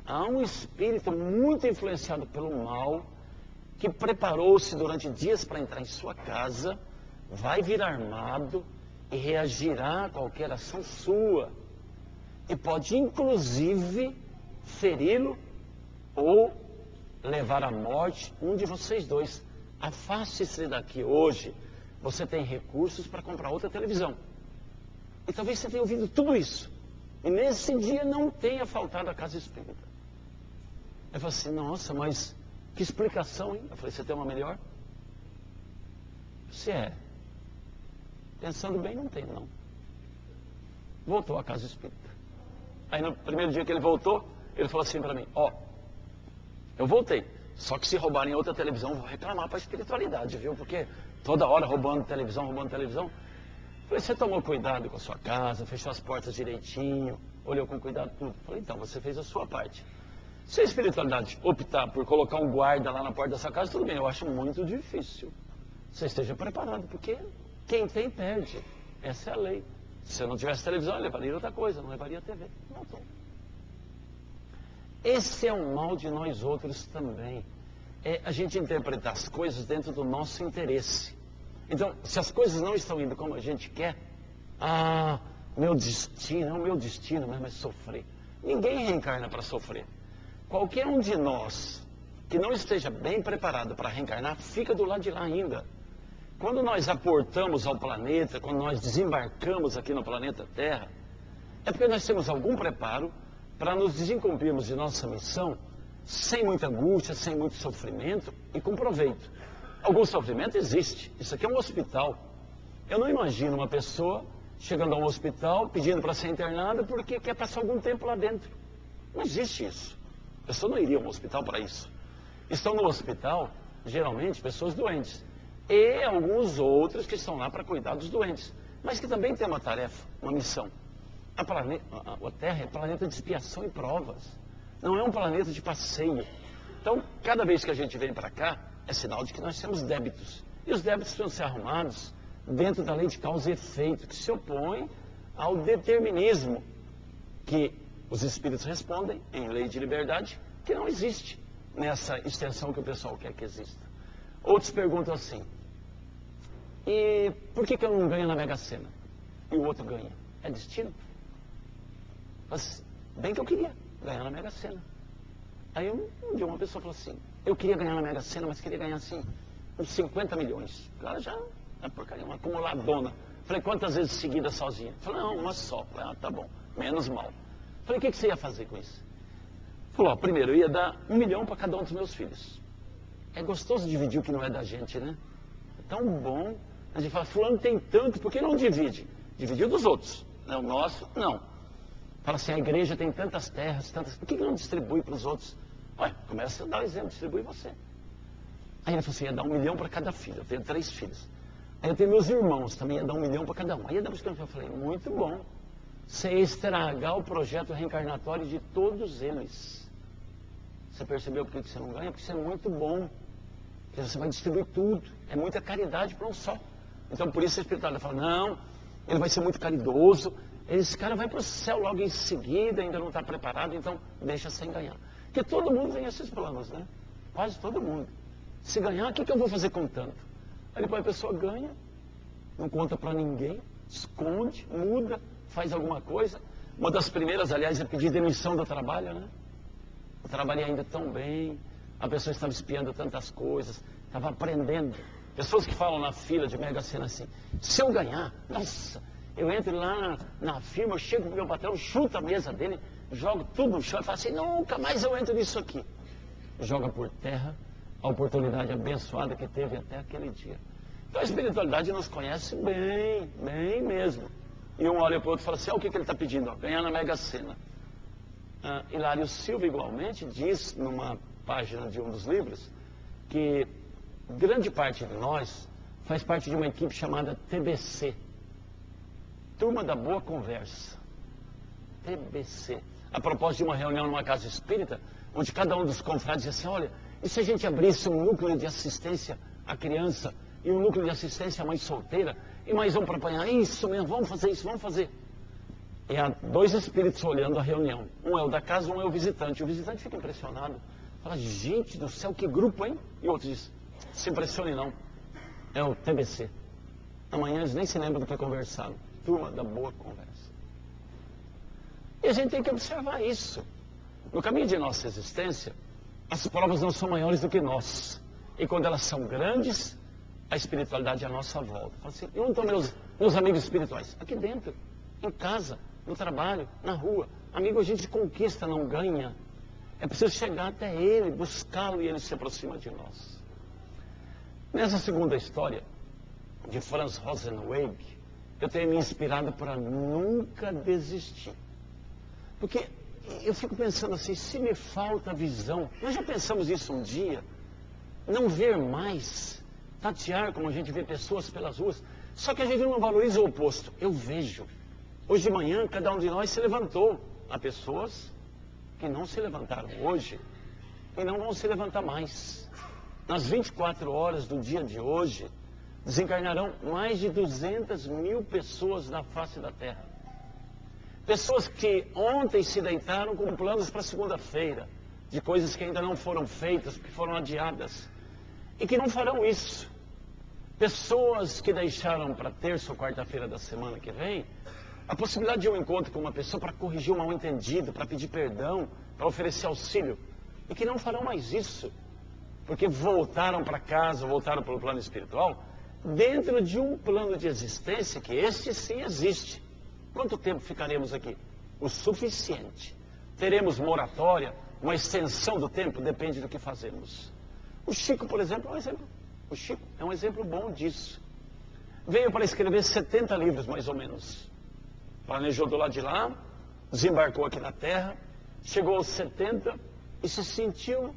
Há um espírito muito influenciado pelo mal, que preparou-se durante dias para entrar em sua casa, vai vir armado e reagirá a qualquer ação sua. E pode inclusive feri-lo ou levar à morte um de vocês dois. Afaste-se daqui hoje. Você tem recursos para comprar outra televisão. E talvez você tenha ouvido tudo isso. E nesse dia não tenha faltado a casa espírita. Eu falei assim, nossa, mas que explicação, hein? Eu falei, você tem uma melhor? Se é. Pensando bem, não tem, não. Voltou à casa espírita. Aí no primeiro dia que ele voltou, ele falou assim para mim, eu voltei. Só que se roubarem outra televisão, eu vou reclamar para a espiritualidade, viu? Porque toda hora roubando televisão, roubando televisão. Eu falei, você tomou cuidado com a sua casa, fechou as portas direitinho, olhou com cuidado tudo. Eu falei, então, você fez a sua parte. Se a espiritualidade optar por colocar um guarda lá na porta da sua casa, tudo bem, eu acho muito difícil. Você esteja preparado, porque quem tem, perde. Essa é a lei. Se eu não tivesse televisão, eu levaria outra coisa, não levaria a TV. Não tô. Esse é um mal de nós outros também. É a gente interpretar as coisas dentro do nosso interesse. Então, se as coisas não estão indo como a gente quer, meu destino, é o meu destino mesmo é sofrer. Ninguém reencarna para sofrer. Qualquer um de nós que não esteja bem preparado para reencarnar, fica do lado de lá ainda. Quando nós aportamos ao planeta, quando nós desembarcamos aqui no planeta Terra, é porque nós temos algum preparo para nos desincumbirmos de nossa missão, sem muita angústia, sem muito sofrimento e com proveito. Algum sofrimento existe. Isso aqui é um hospital. Eu não imagino uma pessoa chegando a um hospital pedindo para ser internada porque quer passar algum tempo lá dentro. Não existe isso. A pessoa não iria a um hospital para isso. Estão no hospital, geralmente, pessoas doentes. E alguns outros que estão lá para cuidar dos doentes. Mas que também tem uma tarefa, uma missão. A Terra é planeta de expiação e provas. Não é um planeta de passeio. Então, cada vez que a gente vem para cá, é sinal de que nós temos débitos. E os débitos precisam ser arrumados dentro da lei de causa e efeito, que se opõe ao determinismo, que os espíritos respondem em lei de liberdade, que não existe nessa extensão que o pessoal quer que exista. Outros perguntam assim, e por que eu não ganho na Mega Sena? E o outro ganha? É destino? Mas, bem que eu queria ganhar na Mega Sena. Aí um dia uma pessoa falou assim, eu queria ganhar na Mega Sena, mas queria ganhar assim, uns 50 milhões. O cara já é porcaria, uma acumuladona. Falei, quantas vezes seguidas sozinha? Falei, não, uma só. Falei, ah, tá bom, menos mal. Falei, o que você ia fazer com isso? Falou, ó, primeiro, eu ia dar 1 milhão para cada um dos meus filhos. É gostoso dividir o que não é da gente, né? É tão bom. A gente fala, fulano tem tanto, por que não divide? Dividiu dos outros. Não, o nosso, não. Fala assim, a igreja tem tantas terras, tantas... Por que não distribui para os outros? Ué, começa a dar o exemplo, distribui você. Aí ele falou assim, ia dar 1 milhão para cada filho. Eu tenho 3 filhos. Aí eu tenho meus irmãos, também ia dar 1 milhão para cada um. Aí eu falei, muito bom. Você ia estragar o projeto reencarnatório de todos eles. Você percebeu por que você não ganha? Porque você é muito bom. Porque você vai distribuir tudo. É muita caridade para um só. Então por isso a espiritualidade fala, não, ele vai ser muito caridoso. Esse cara vai para o céu logo em seguida, ainda não está preparado, então deixa sem ganhar. Porque todo mundo tem esses planos, né? Quase todo mundo. Se ganhar, o que eu vou fazer com tanto? Aí depois a pessoa ganha, não conta para ninguém, esconde, muda, faz alguma coisa. Uma das primeiras, aliás, é pedir demissão do trabalho, né? Eu trabalhei ainda tão bem, a pessoa estava espiando tantas coisas, estava aprendendo. Pessoas que falam na fila de Mega Sena assim, se eu ganhar, nossa, eu entro lá na firma, eu chego pro meu patrão, chuto a mesa dele, jogo tudo no chão e falo assim, nunca mais eu entro nisso aqui. Joga por terra a oportunidade abençoada que teve até aquele dia. Então a espiritualidade nos conhece bem, bem mesmo. E um olha para o outro e fala assim, o que ele está pedindo? Ó, ganhar na Mega Sena. Hilário Silva, igualmente, diz numa página de um dos livros, que grande parte de nós faz parte de uma equipe chamada TBC. Turma da Boa Conversa. TBC. A propósito de uma reunião numa casa espírita, onde cada um dos confrades dizia assim, olha, e se a gente abrisse um núcleo de assistência à criança e um núcleo de assistência à mãe solteira e mais um para apanhar? Isso mesmo, vamos fazer isso, vamos fazer. E há 2 espíritos olhando a reunião. Um é o da casa, um é o visitante. O visitante fica impressionado. Fala, gente do céu, que grupo, hein? E o outro diz, se impressione não, é o TBC. Amanhã eles nem se lembram do que conversaram. Turma da Boa Conversa. E a gente tem que observar isso. No caminho de nossa existência, as provas não são maiores do que nós. E quando elas são grandes, a espiritualidade é a nossa volta. Fala assim, e onde estão meus amigos espirituais? Aqui dentro, em casa, no trabalho, na rua. Amigo, a gente conquista, não ganha. É preciso chegar até ele, buscá-lo e ele se aproxima de nós. Nessa segunda história, de Franz Rosenzweig, eu tenho me inspirado para nunca desistir. Porque eu fico pensando assim, se me falta visão, nós já pensamos isso um dia, não ver mais, tatear como a gente vê pessoas pelas ruas, só que a gente não valoriza o oposto. Eu vejo. Hoje de manhã, cada um de nós se levantou. Há pessoas que não se levantaram hoje e não vão se levantar mais. Nas 24 horas do dia de hoje, desencarnarão mais de 200 mil pessoas na face da Terra. Pessoas que ontem se deitaram com planos para segunda-feira, de coisas que ainda não foram feitas, que foram adiadas, e que não farão isso. Pessoas que deixaram para terça ou quarta-feira da semana que vem, a possibilidade de um encontro com uma pessoa para corrigir um mal-entendido, para pedir perdão, para oferecer auxílio, e que não farão mais isso, porque voltaram para casa, voltaram para o plano espiritual, dentro de um plano de existência que este sim existe. Quanto tempo ficaremos aqui? O suficiente. Teremos moratória, uma extensão do tempo, depende do que fazemos. O Chico, por exemplo, é um exemplo. O Chico é um exemplo bom disso. Veio para escrever 70 livros, mais ou menos. Planejou do lado de lá, desembarcou aqui na Terra, chegou aos 70 e se sentiu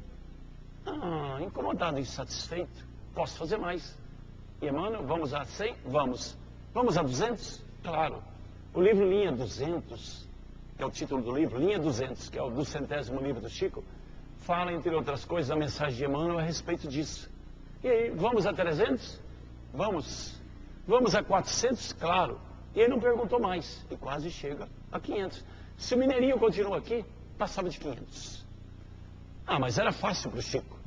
incomodado, insatisfeito. Posso fazer mais. E Emmanuel, vamos a 100? Vamos. Vamos a 200? Claro. O livro Linha 200, que é o título do livro, Linha 200, que é o 200º livro do Chico, fala, entre outras coisas, a mensagem de Emmanuel a respeito disso. E aí, vamos a 300? Vamos. Vamos a 400? Claro. E ele não perguntou mais, e quase chega a 500. Se o Mineirinho continua aqui, passava de 500. Ah, mas era fácil para o Chico.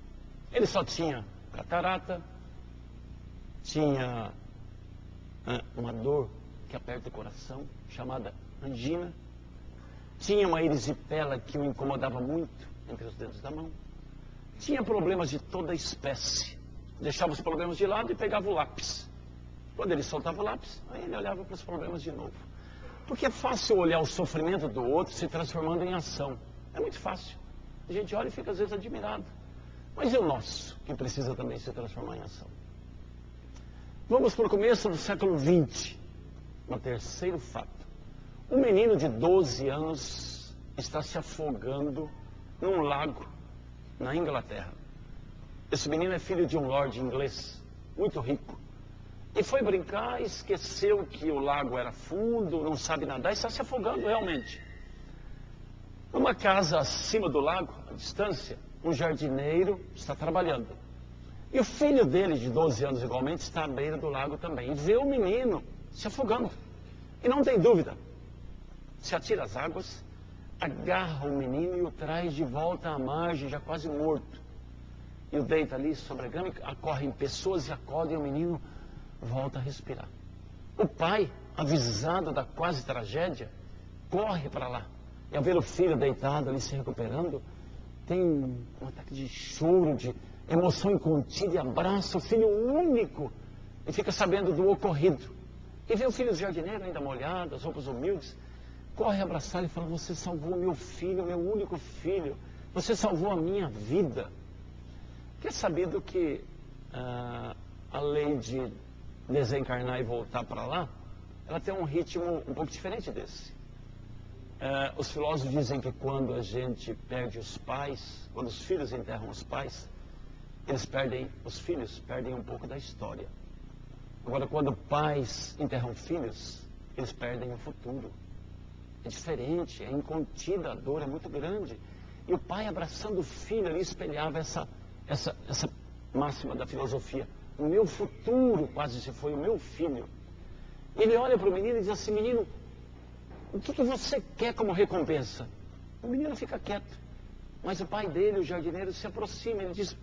Ele só tinha catarata, tinha uma dor que aperta o coração, chamada angina, tinha uma erisipela que o incomodava muito entre os dedos da mão, tinha problemas de toda espécie, deixava os problemas de lado e pegava o lápis. Quando ele soltava o lápis, aí ele olhava para os problemas de novo. Porque é fácil olhar o sofrimento do outro se transformando em ação. É muito fácil. A gente olha e fica às vezes admirado. Mas e o nosso, que precisa também se transformar em ação? Vamos para o começo do século XX. Um terceiro fato. Um menino de 12 anos está se afogando num lago na Inglaterra. Esse menino é filho de um lord inglês, muito rico. E foi brincar, esqueceu que o lago era fundo, não sabe nadar e está se afogando realmente. Numa casa acima do lago, à distância, um jardineiro está trabalhando. E o filho dele, de 12 anos igualmente, está à beira do lago também. E vê o menino se afogando. E não tem dúvida. Se atira às águas, agarra o menino e o traz de volta à margem, já quase morto. E o deita ali sobre a grama, e acorrem pessoas e acordam e o menino volta a respirar. O pai, avisado da quase tragédia, corre para lá. E ao ver o filho deitado ali se recuperando, tem um ataque de choro, de emoção incontida e abraça o filho único e fica sabendo do ocorrido. E vê o filho do jardineiro ainda molhado, as roupas humildes, corre abraçar e fala: você salvou meu filho, meu único filho, você salvou a minha vida. Que é sabido que a lei de desencarnar e voltar para lá, ela tem um ritmo um pouco diferente desse. Os filósofos dizem que quando a gente perde os pais, quando os filhos enterram os pais, os filhos perdem um pouco da história. Agora, quando pais enterram filhos, eles perdem o futuro. É diferente, é incontida, a dor é muito grande. E o pai abraçando o filho ali espelhava essa máxima da filosofia. O meu futuro quase se foi, o meu filho. Ele olha para o menino e diz assim: menino, o que você quer como recompensa? O menino fica quieto. Mas o pai dele, o jardineiro, se aproxima. Ele diz: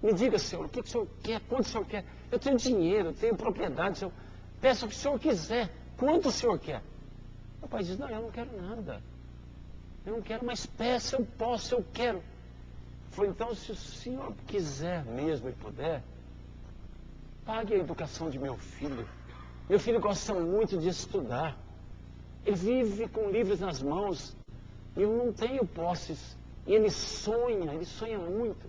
me diga, senhor, o que o senhor quer? Quanto o senhor quer? Eu tenho dinheiro, eu tenho propriedade, senhor. Peça o que o senhor quiser. Quanto o senhor quer? O pai diz: não, eu não quero nada. Eu não quero, mas peça, eu posso, eu quero. Falou: então, se o senhor quiser mesmo e puder, pague a educação de meu filho. Meu filho gosta muito de estudar. Ele vive com livros nas mãos. E eu não tenho posses. E ele sonha muito.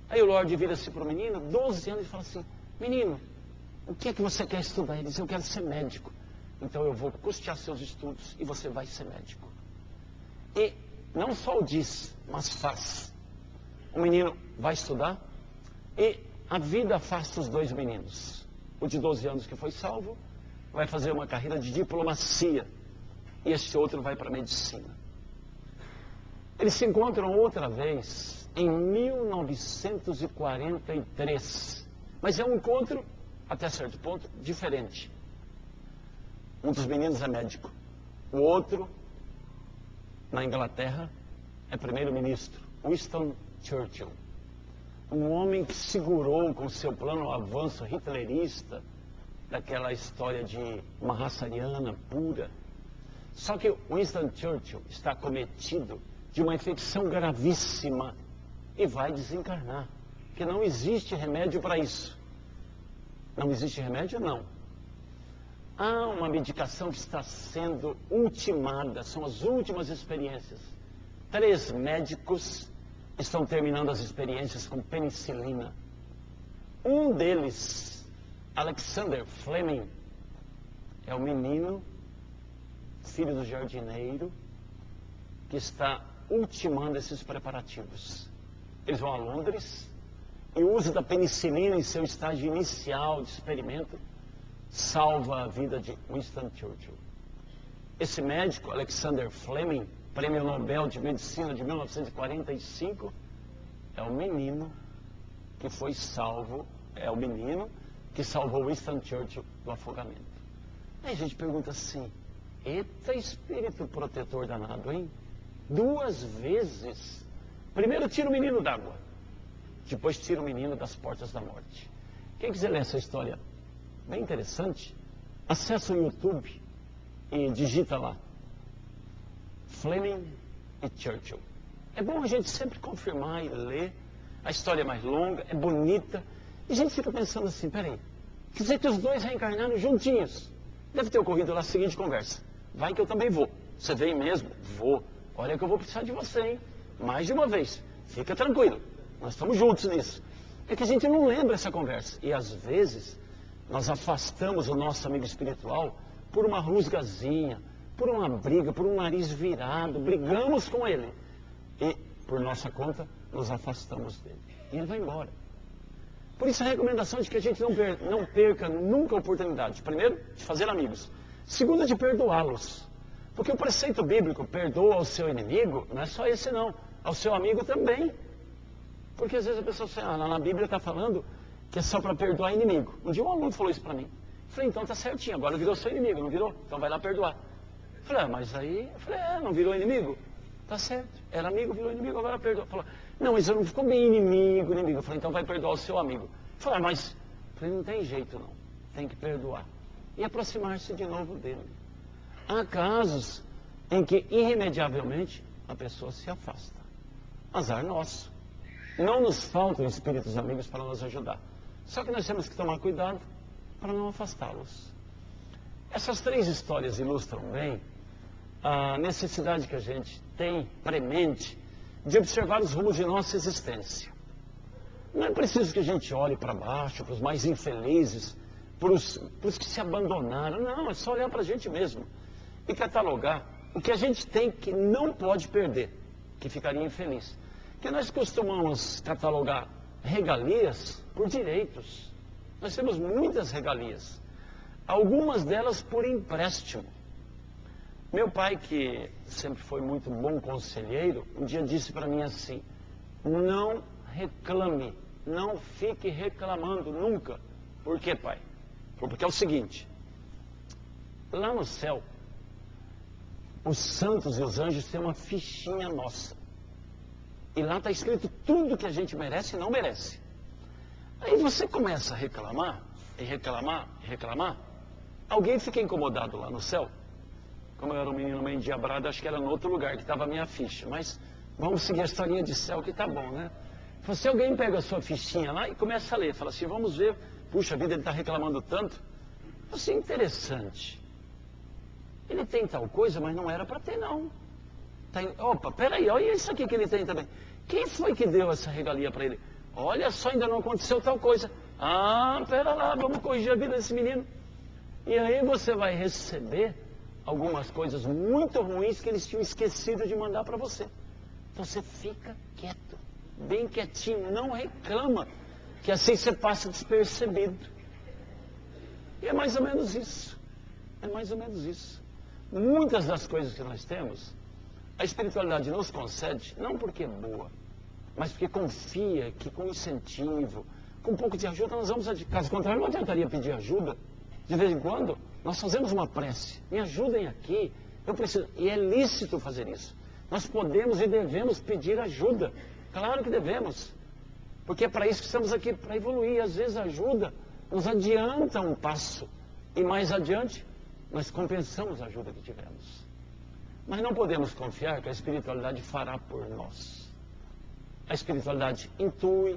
Aí o Lorde vira-se para o menino, 12 anos, e fala assim: menino, o que é que você quer estudar? Ele diz: eu quero ser médico. Então eu vou custear seus estudos e você vai ser médico. E não só o diz, mas faz. O menino vai estudar e a vida afasta os dois meninos. O de 12 anos, que foi salvo, vai fazer uma carreira de diplomacia. E este outro vai para a medicina. Eles se encontram outra vez em 1943. Mas é um encontro, até certo ponto, diferente. Um dos meninos é médico. O outro, na Inglaterra, é primeiro-ministro. Winston Churchill. Um homem que segurou com seu plano o avanço hitlerista daquela história de uma raça ariana pura. Só que Winston Churchill está cometido de uma infecção gravíssima e vai desencarnar. Porque não existe remédio para isso. Não existe remédio, não. Há uma medicação que está sendo ultimada, são as últimas experiências. 3 médicos estão terminando as experiências com penicilina. Um deles, Alexander Fleming, é o menino, filho do jardineiro, que está ultimando esses preparativos. Eles vão a Londres e o uso da penicilina em seu estágio inicial de experimento salva a vida de Winston Churchill. Esse médico, Alexander Fleming, Prêmio Nobel de Medicina de 1945, é o menino que foi salvo, é o menino que salvou Winston Churchill do afogamento. Aí a gente pergunta assim, eita espírito protetor danado, hein? 2 vezes. Primeiro tira o menino d'água, depois tira o menino das portas da morte. Quem quiser ler essa história bem interessante, acessa o YouTube e digita lá, Fleming e Churchill. É bom a gente sempre confirmar e ler. A história é mais longa, é bonita. E a gente fica pensando assim, peraí, quer dizer que os dois reencarnaram juntinhos. Deve ter ocorrido lá a seguinte conversa. Vai que eu também vou. Você vem mesmo? Vou. Olha que eu vou precisar de você, hein? Mais de uma vez. Fica tranquilo. Nós estamos juntos nisso. É que a gente não lembra essa conversa. E às vezes, nós afastamos o nosso amigo espiritual por uma rusgazinha, por uma briga, por um nariz virado. Brigamos com ele. E, por nossa conta, nos afastamos dele. E ele vai embora. Por isso a recomendação de que a gente não perca nunca a oportunidade. Primeiro, de fazer amigos. Segundo, de perdoá-los. Porque o preceito bíblico, perdoa ao seu inimigo, não é só esse não. Ao seu amigo também. Porque às vezes a pessoa fala, na Bíblia está falando que é só para perdoar inimigo. Um dia um aluno falou isso para mim. Eu falei, então tá certinho, agora virou seu inimigo, não virou? Então vai lá perdoar. Eu falei, mas aí, não virou inimigo? Tá certo, era amigo, virou inimigo, agora perdoa. Falou, não, mas eu não ficou bem inimigo. Eu falei, então vai perdoar o seu amigo. Eu falei, mas não tem jeito não, tem que perdoar. E aproximar-se de novo dele. Há casos em que irremediavelmente a pessoa se afasta. Azar nosso. Não nos faltam espíritos amigos para nos ajudar. Só que nós temos que tomar cuidado para não afastá-los. Essas 3 histórias ilustram bem a necessidade que a gente tem premente de observar os rumos de nossa existência. Não é preciso que a gente olhe para baixo, para os mais infelizes, para os que se abandonaram. Não, é só olhar para a gente mesmo e catalogar o que a gente tem que não pode perder, que ficaria infeliz. Porque nós costumamos catalogar regalias por direitos. Nós temos muitas regalias, algumas delas por empréstimo. Meu pai, que sempre foi muito bom conselheiro, um dia disse para mim assim, não reclame, não fique reclamando nunca. Por quê, pai? Porque é o seguinte, lá no céu, os santos e os anjos têm uma fichinha nossa. E lá está escrito tudo que a gente merece e não merece. Aí você começa a reclamar, e reclamar, e reclamar, alguém fica incomodado lá no céu. Como eu era um menino meio endiabrado, acho que era no outro lugar que estava a minha ficha. Mas vamos seguir a historinha de céu que tá bom, né? Se alguém pega a sua fichinha lá e começa a ler, fala assim, vamos ver, puxa vida, ele está reclamando tanto. Assim, interessante. Ele tem tal coisa, mas não era para ter, não. Opa, peraí, olha isso aqui que ele tem também. Quem foi que deu essa regalia para ele? Olha só, ainda não aconteceu tal coisa. Ah, pera lá, vamos corrigir a vida desse menino. E aí você vai receber algumas coisas muito ruins que eles tinham esquecido de mandar para você. Então você fica quieto, bem quietinho, não reclama, que assim você passa despercebido. E é mais ou menos isso. É mais ou menos isso. Muitas das coisas que nós temos, a espiritualidade nos concede, não porque é boa, mas porque confia que com incentivo, com um pouco de ajuda, nós vamos adquirir. Caso contrário, não adiantaria pedir ajuda. De vez em quando, nós fazemos uma prece. Me ajudem aqui, eu preciso. E é lícito fazer isso. Nós podemos e devemos pedir ajuda. Claro que devemos. Porque é para isso que estamos aqui, para evoluir. Às vezes a ajuda nos adianta um passo. E mais adiante, nós compensamos a ajuda que tivemos. Mas não podemos confiar que a espiritualidade fará por nós. A espiritualidade intui,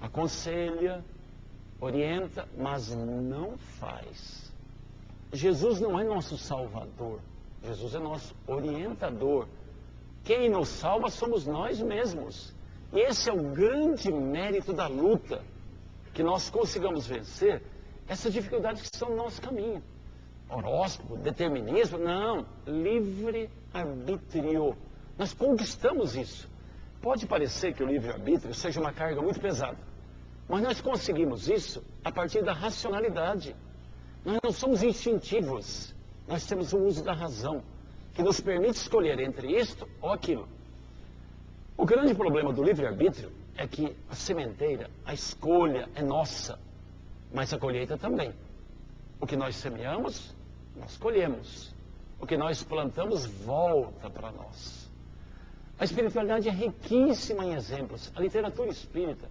aconselha, orienta, mas não faz. Jesus não é nosso salvador, Jesus é nosso orientador. Quem nos salva somos nós mesmos. E esse é o grande mérito da luta, que nós consigamos vencer essas dificuldades que estão no nosso caminho. Horóscopo, determinismo, não, livre-arbítrio. Nós conquistamos isso. Pode parecer que o livre-arbítrio seja uma carga muito pesada, mas nós conseguimos isso a partir da racionalidade. Nós não somos instintivos, nós temos o uso da razão. que nos permite escolher entre isto ou aquilo. O grande problema do livre-arbítrio é que a sementeira, a escolha é nossa, mas a colheita também. O que nós semeamos, nós colhemos. O que nós plantamos volta para nós. A espiritualidade é riquíssima em exemplos. A literatura espírita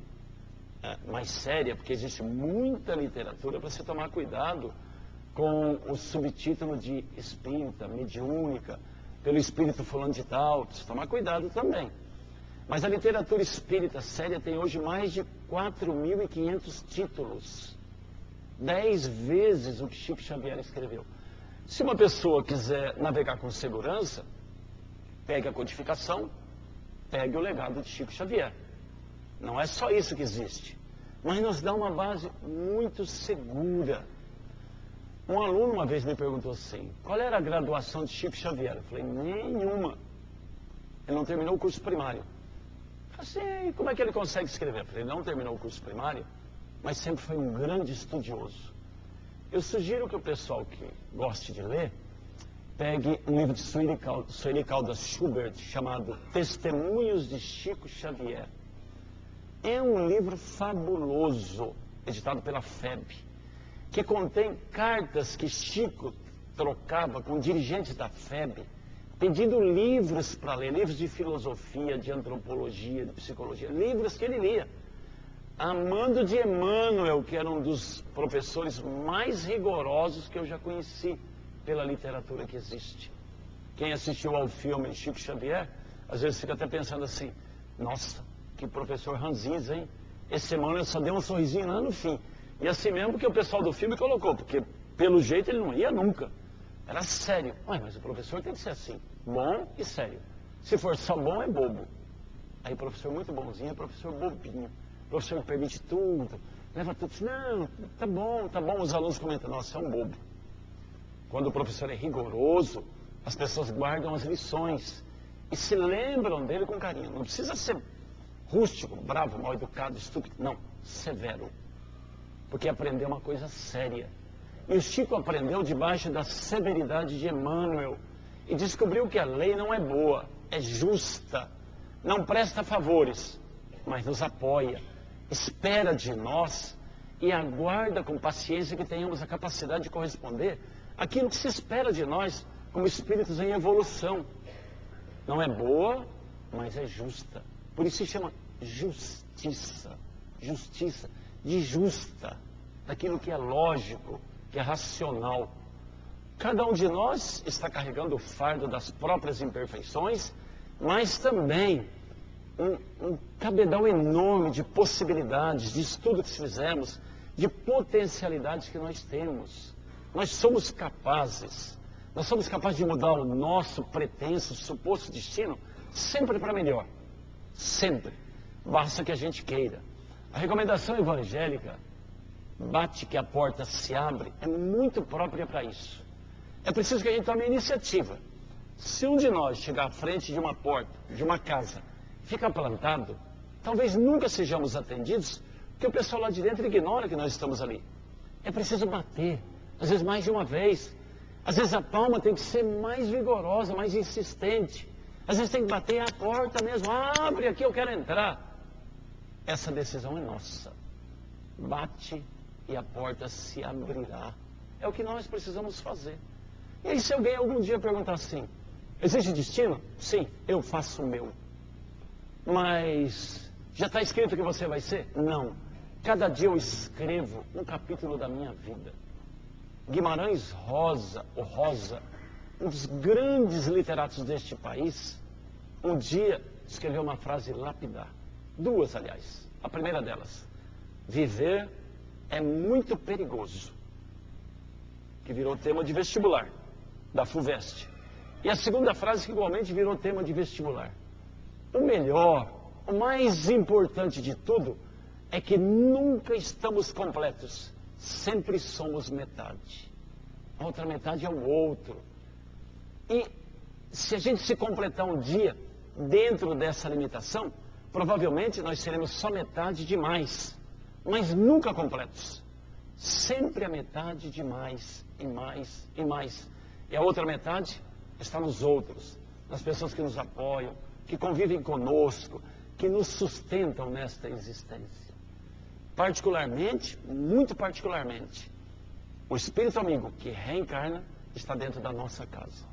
é mais séria, porque existe muita literatura para você tomar cuidado com o subtítulo de espírita, mediúnica, pelo espírito fulano de tal, precisa tomar cuidado também. Mas a literatura espírita séria tem hoje mais de 4.500 títulos. 10 vezes o que Chico Xavier escreveu. Se uma pessoa quiser navegar com segurança, pegue a codificação, pegue o legado de Chico Xavier. Não é só isso que existe, mas nos dá uma base muito segura. Um aluno uma vez me perguntou assim, qual era a graduação de Chico Xavier? Eu falei, nenhuma. Ele não terminou o curso primário. Eu falei assim, como é que ele consegue escrever? Eu falei, ele não terminou o curso primário, mas sempre foi um grande estudioso. Eu sugiro que o pessoal que goste de ler, pegue um livro de Sueli Caldas Schubert, chamado Testemunhos de Chico Xavier. É um livro fabuloso, editado pela FEB, que contém cartas que Chico trocava com dirigentes da FEB, pedindo livros para ler, livros de filosofia, de antropologia, de psicologia, livros que ele lia. Amando de Emmanuel, que era um dos professores mais rigorosos que eu já conheci pela literatura que existe. Quem assistiu ao filme Chico Xavier, às vezes fica até pensando assim, nossa, que professor ranzinza, hein? Esse Emmanuel só deu um sorrisinho lá no fim. E assim mesmo que o pessoal do filme colocou, porque pelo jeito ele não ia nunca. Era sério. Ué, mas o professor tem que ser assim, bom e sério. Se for só bom, é bobo. Aí o professor muito bonzinho é professor bobinho. O professor permite tudo, leva tudo. Não, tá bom. Os alunos comentam, nossa, é um bobo. Quando o professor é rigoroso, as pessoas guardam as lições e se lembram dele com carinho. Não precisa ser rústico, bravo, mal educado, estúpido. Não, severo. Porque aprendeu uma coisa séria. E o Chico aprendeu debaixo da severidade de Emmanuel e descobriu que a lei não é boa, é justa, não presta favores, mas nos apoia, espera de nós e aguarda com paciência que tenhamos a capacidade de corresponder àquilo que se espera de nós como espíritos em evolução. Não é boa, mas é justa. Por isso se chama justiça. Justiça, de justa, daquilo que é lógico, que é racional. Cada um de nós está carregando o fardo das próprias imperfeições, mas também um cabedal enorme de possibilidades, de estudo que fizemos, de potencialidades que nós temos. Nós somos capazes de mudar o nosso pretenso, suposto destino, sempre para melhor. Sempre. Basta que a gente queira. A recomendação evangélica, bate que a porta se abre, é muito própria para isso. É preciso que a gente tome a iniciativa. Se um de nós chegar à frente de uma porta, de uma casa, fica plantado, talvez nunca sejamos atendidos, porque o pessoal lá de dentro ignora que nós estamos ali. É preciso bater, às vezes mais de uma vez. Às vezes a palma tem que ser mais vigorosa, mais insistente. Às vezes tem que bater a porta mesmo. Abre aqui, eu quero entrar. Essa decisão é nossa. Bate e a porta se abrirá. É o que nós precisamos fazer. E aí se alguém algum dia perguntar assim, existe destino? Sim, eu faço o meu. Mas já está escrito que você vai ser? Não. Cada dia eu escrevo um capítulo da minha vida. Guimarães Rosa, um dos grandes literatos deste país, um dia escreveu uma frase lapidar. Duas, aliás. A primeira delas, viver é muito perigoso, que virou tema de vestibular, da FUVEST. E a segunda frase que igualmente virou tema de vestibular. O melhor, o mais importante de tudo, é que nunca estamos completos, sempre somos metade. A outra metade é o outro. E se a gente se completar um dia dentro dessa limitação, provavelmente nós seremos só metade de mais, mas nunca completos. Sempre a metade de mais, e mais, e mais. E a outra metade está nos outros, nas pessoas que nos apoiam, que convivem conosco, que nos sustentam nesta existência. Particularmente, muito particularmente, o espírito amigo que reencarna está dentro da nossa casa.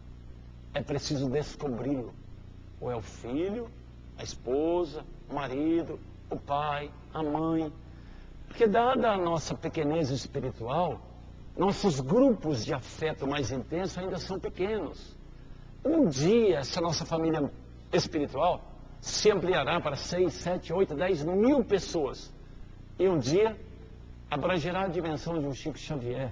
É preciso descobri-lo. Ou é o filho, a esposa, o marido, o pai, a mãe. Porque dada a nossa pequenez espiritual, nossos grupos de afeto mais intenso ainda são pequenos. Um dia, essa nossa família espiritual se ampliará para 6, 7, 8, 10 mil pessoas. E um dia, abrangerá a dimensão de um Chico Xavier,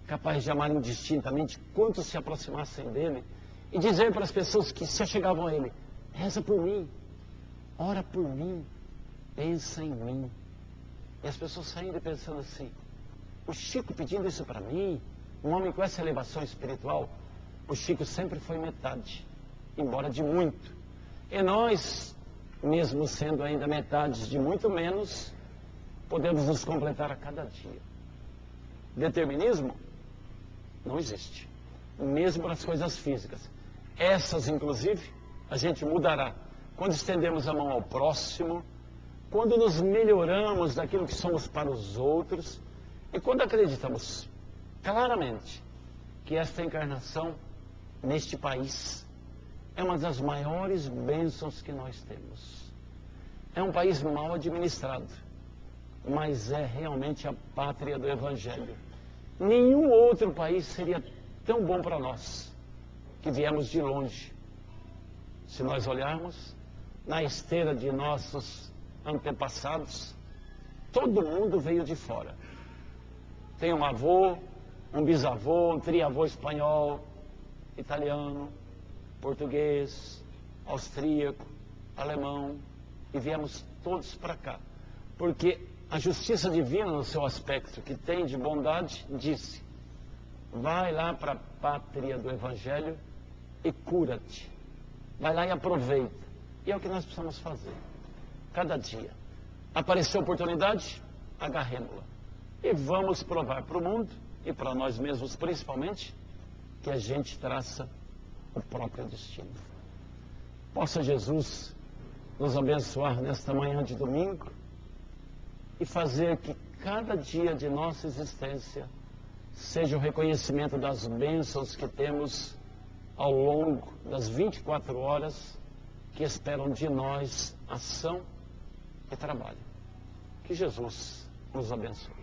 capaz de amar indistintamente quantos se aproximassem dele, e dizer para as pessoas que se achegavam a ele: reza por mim, ora por mim, pensa em mim. E as pessoas saindo pensando assim: o Chico pedindo isso para mim, um homem com essa elevação espiritual. O Chico sempre foi metade, embora de muito. E nós, mesmo sendo ainda metade de muito menos, podemos nos completar a cada dia. Determinismo não existe, mesmo nas coisas físicas. Essas, inclusive, a gente mudará quando estendemos a mão ao próximo, quando nos melhoramos daquilo que somos para os outros e quando acreditamos claramente que esta encarnação neste país é uma das maiores bênçãos que nós temos. É um país mal administrado, mas é realmente a pátria do Evangelho. Nenhum outro país seria tão bom para nós, que viemos de longe. Se nós olharmos na esteira de nossos antepassados, todo mundo veio de fora. Tem um avô, um bisavô, um triavô espanhol, italiano, português, austríaco, alemão, e viemos todos para cá. Porque a justiça divina, no seu aspecto que tem de bondade, disse: vai lá para a pátria do Evangelho e cura-te. Vai lá e aproveita. E é o que nós precisamos fazer. Cada dia. Apareceu a oportunidade, agarremos-la. E vamos provar para o mundo, e para nós mesmos principalmente, que a gente traça o próprio destino. Possa Jesus nos abençoar nesta manhã de domingo e fazer que cada dia de nossa existência seja o reconhecimento das bênçãos que temos ao longo das 24 horas que esperam de nós ação e trabalho. Que Jesus nos abençoe.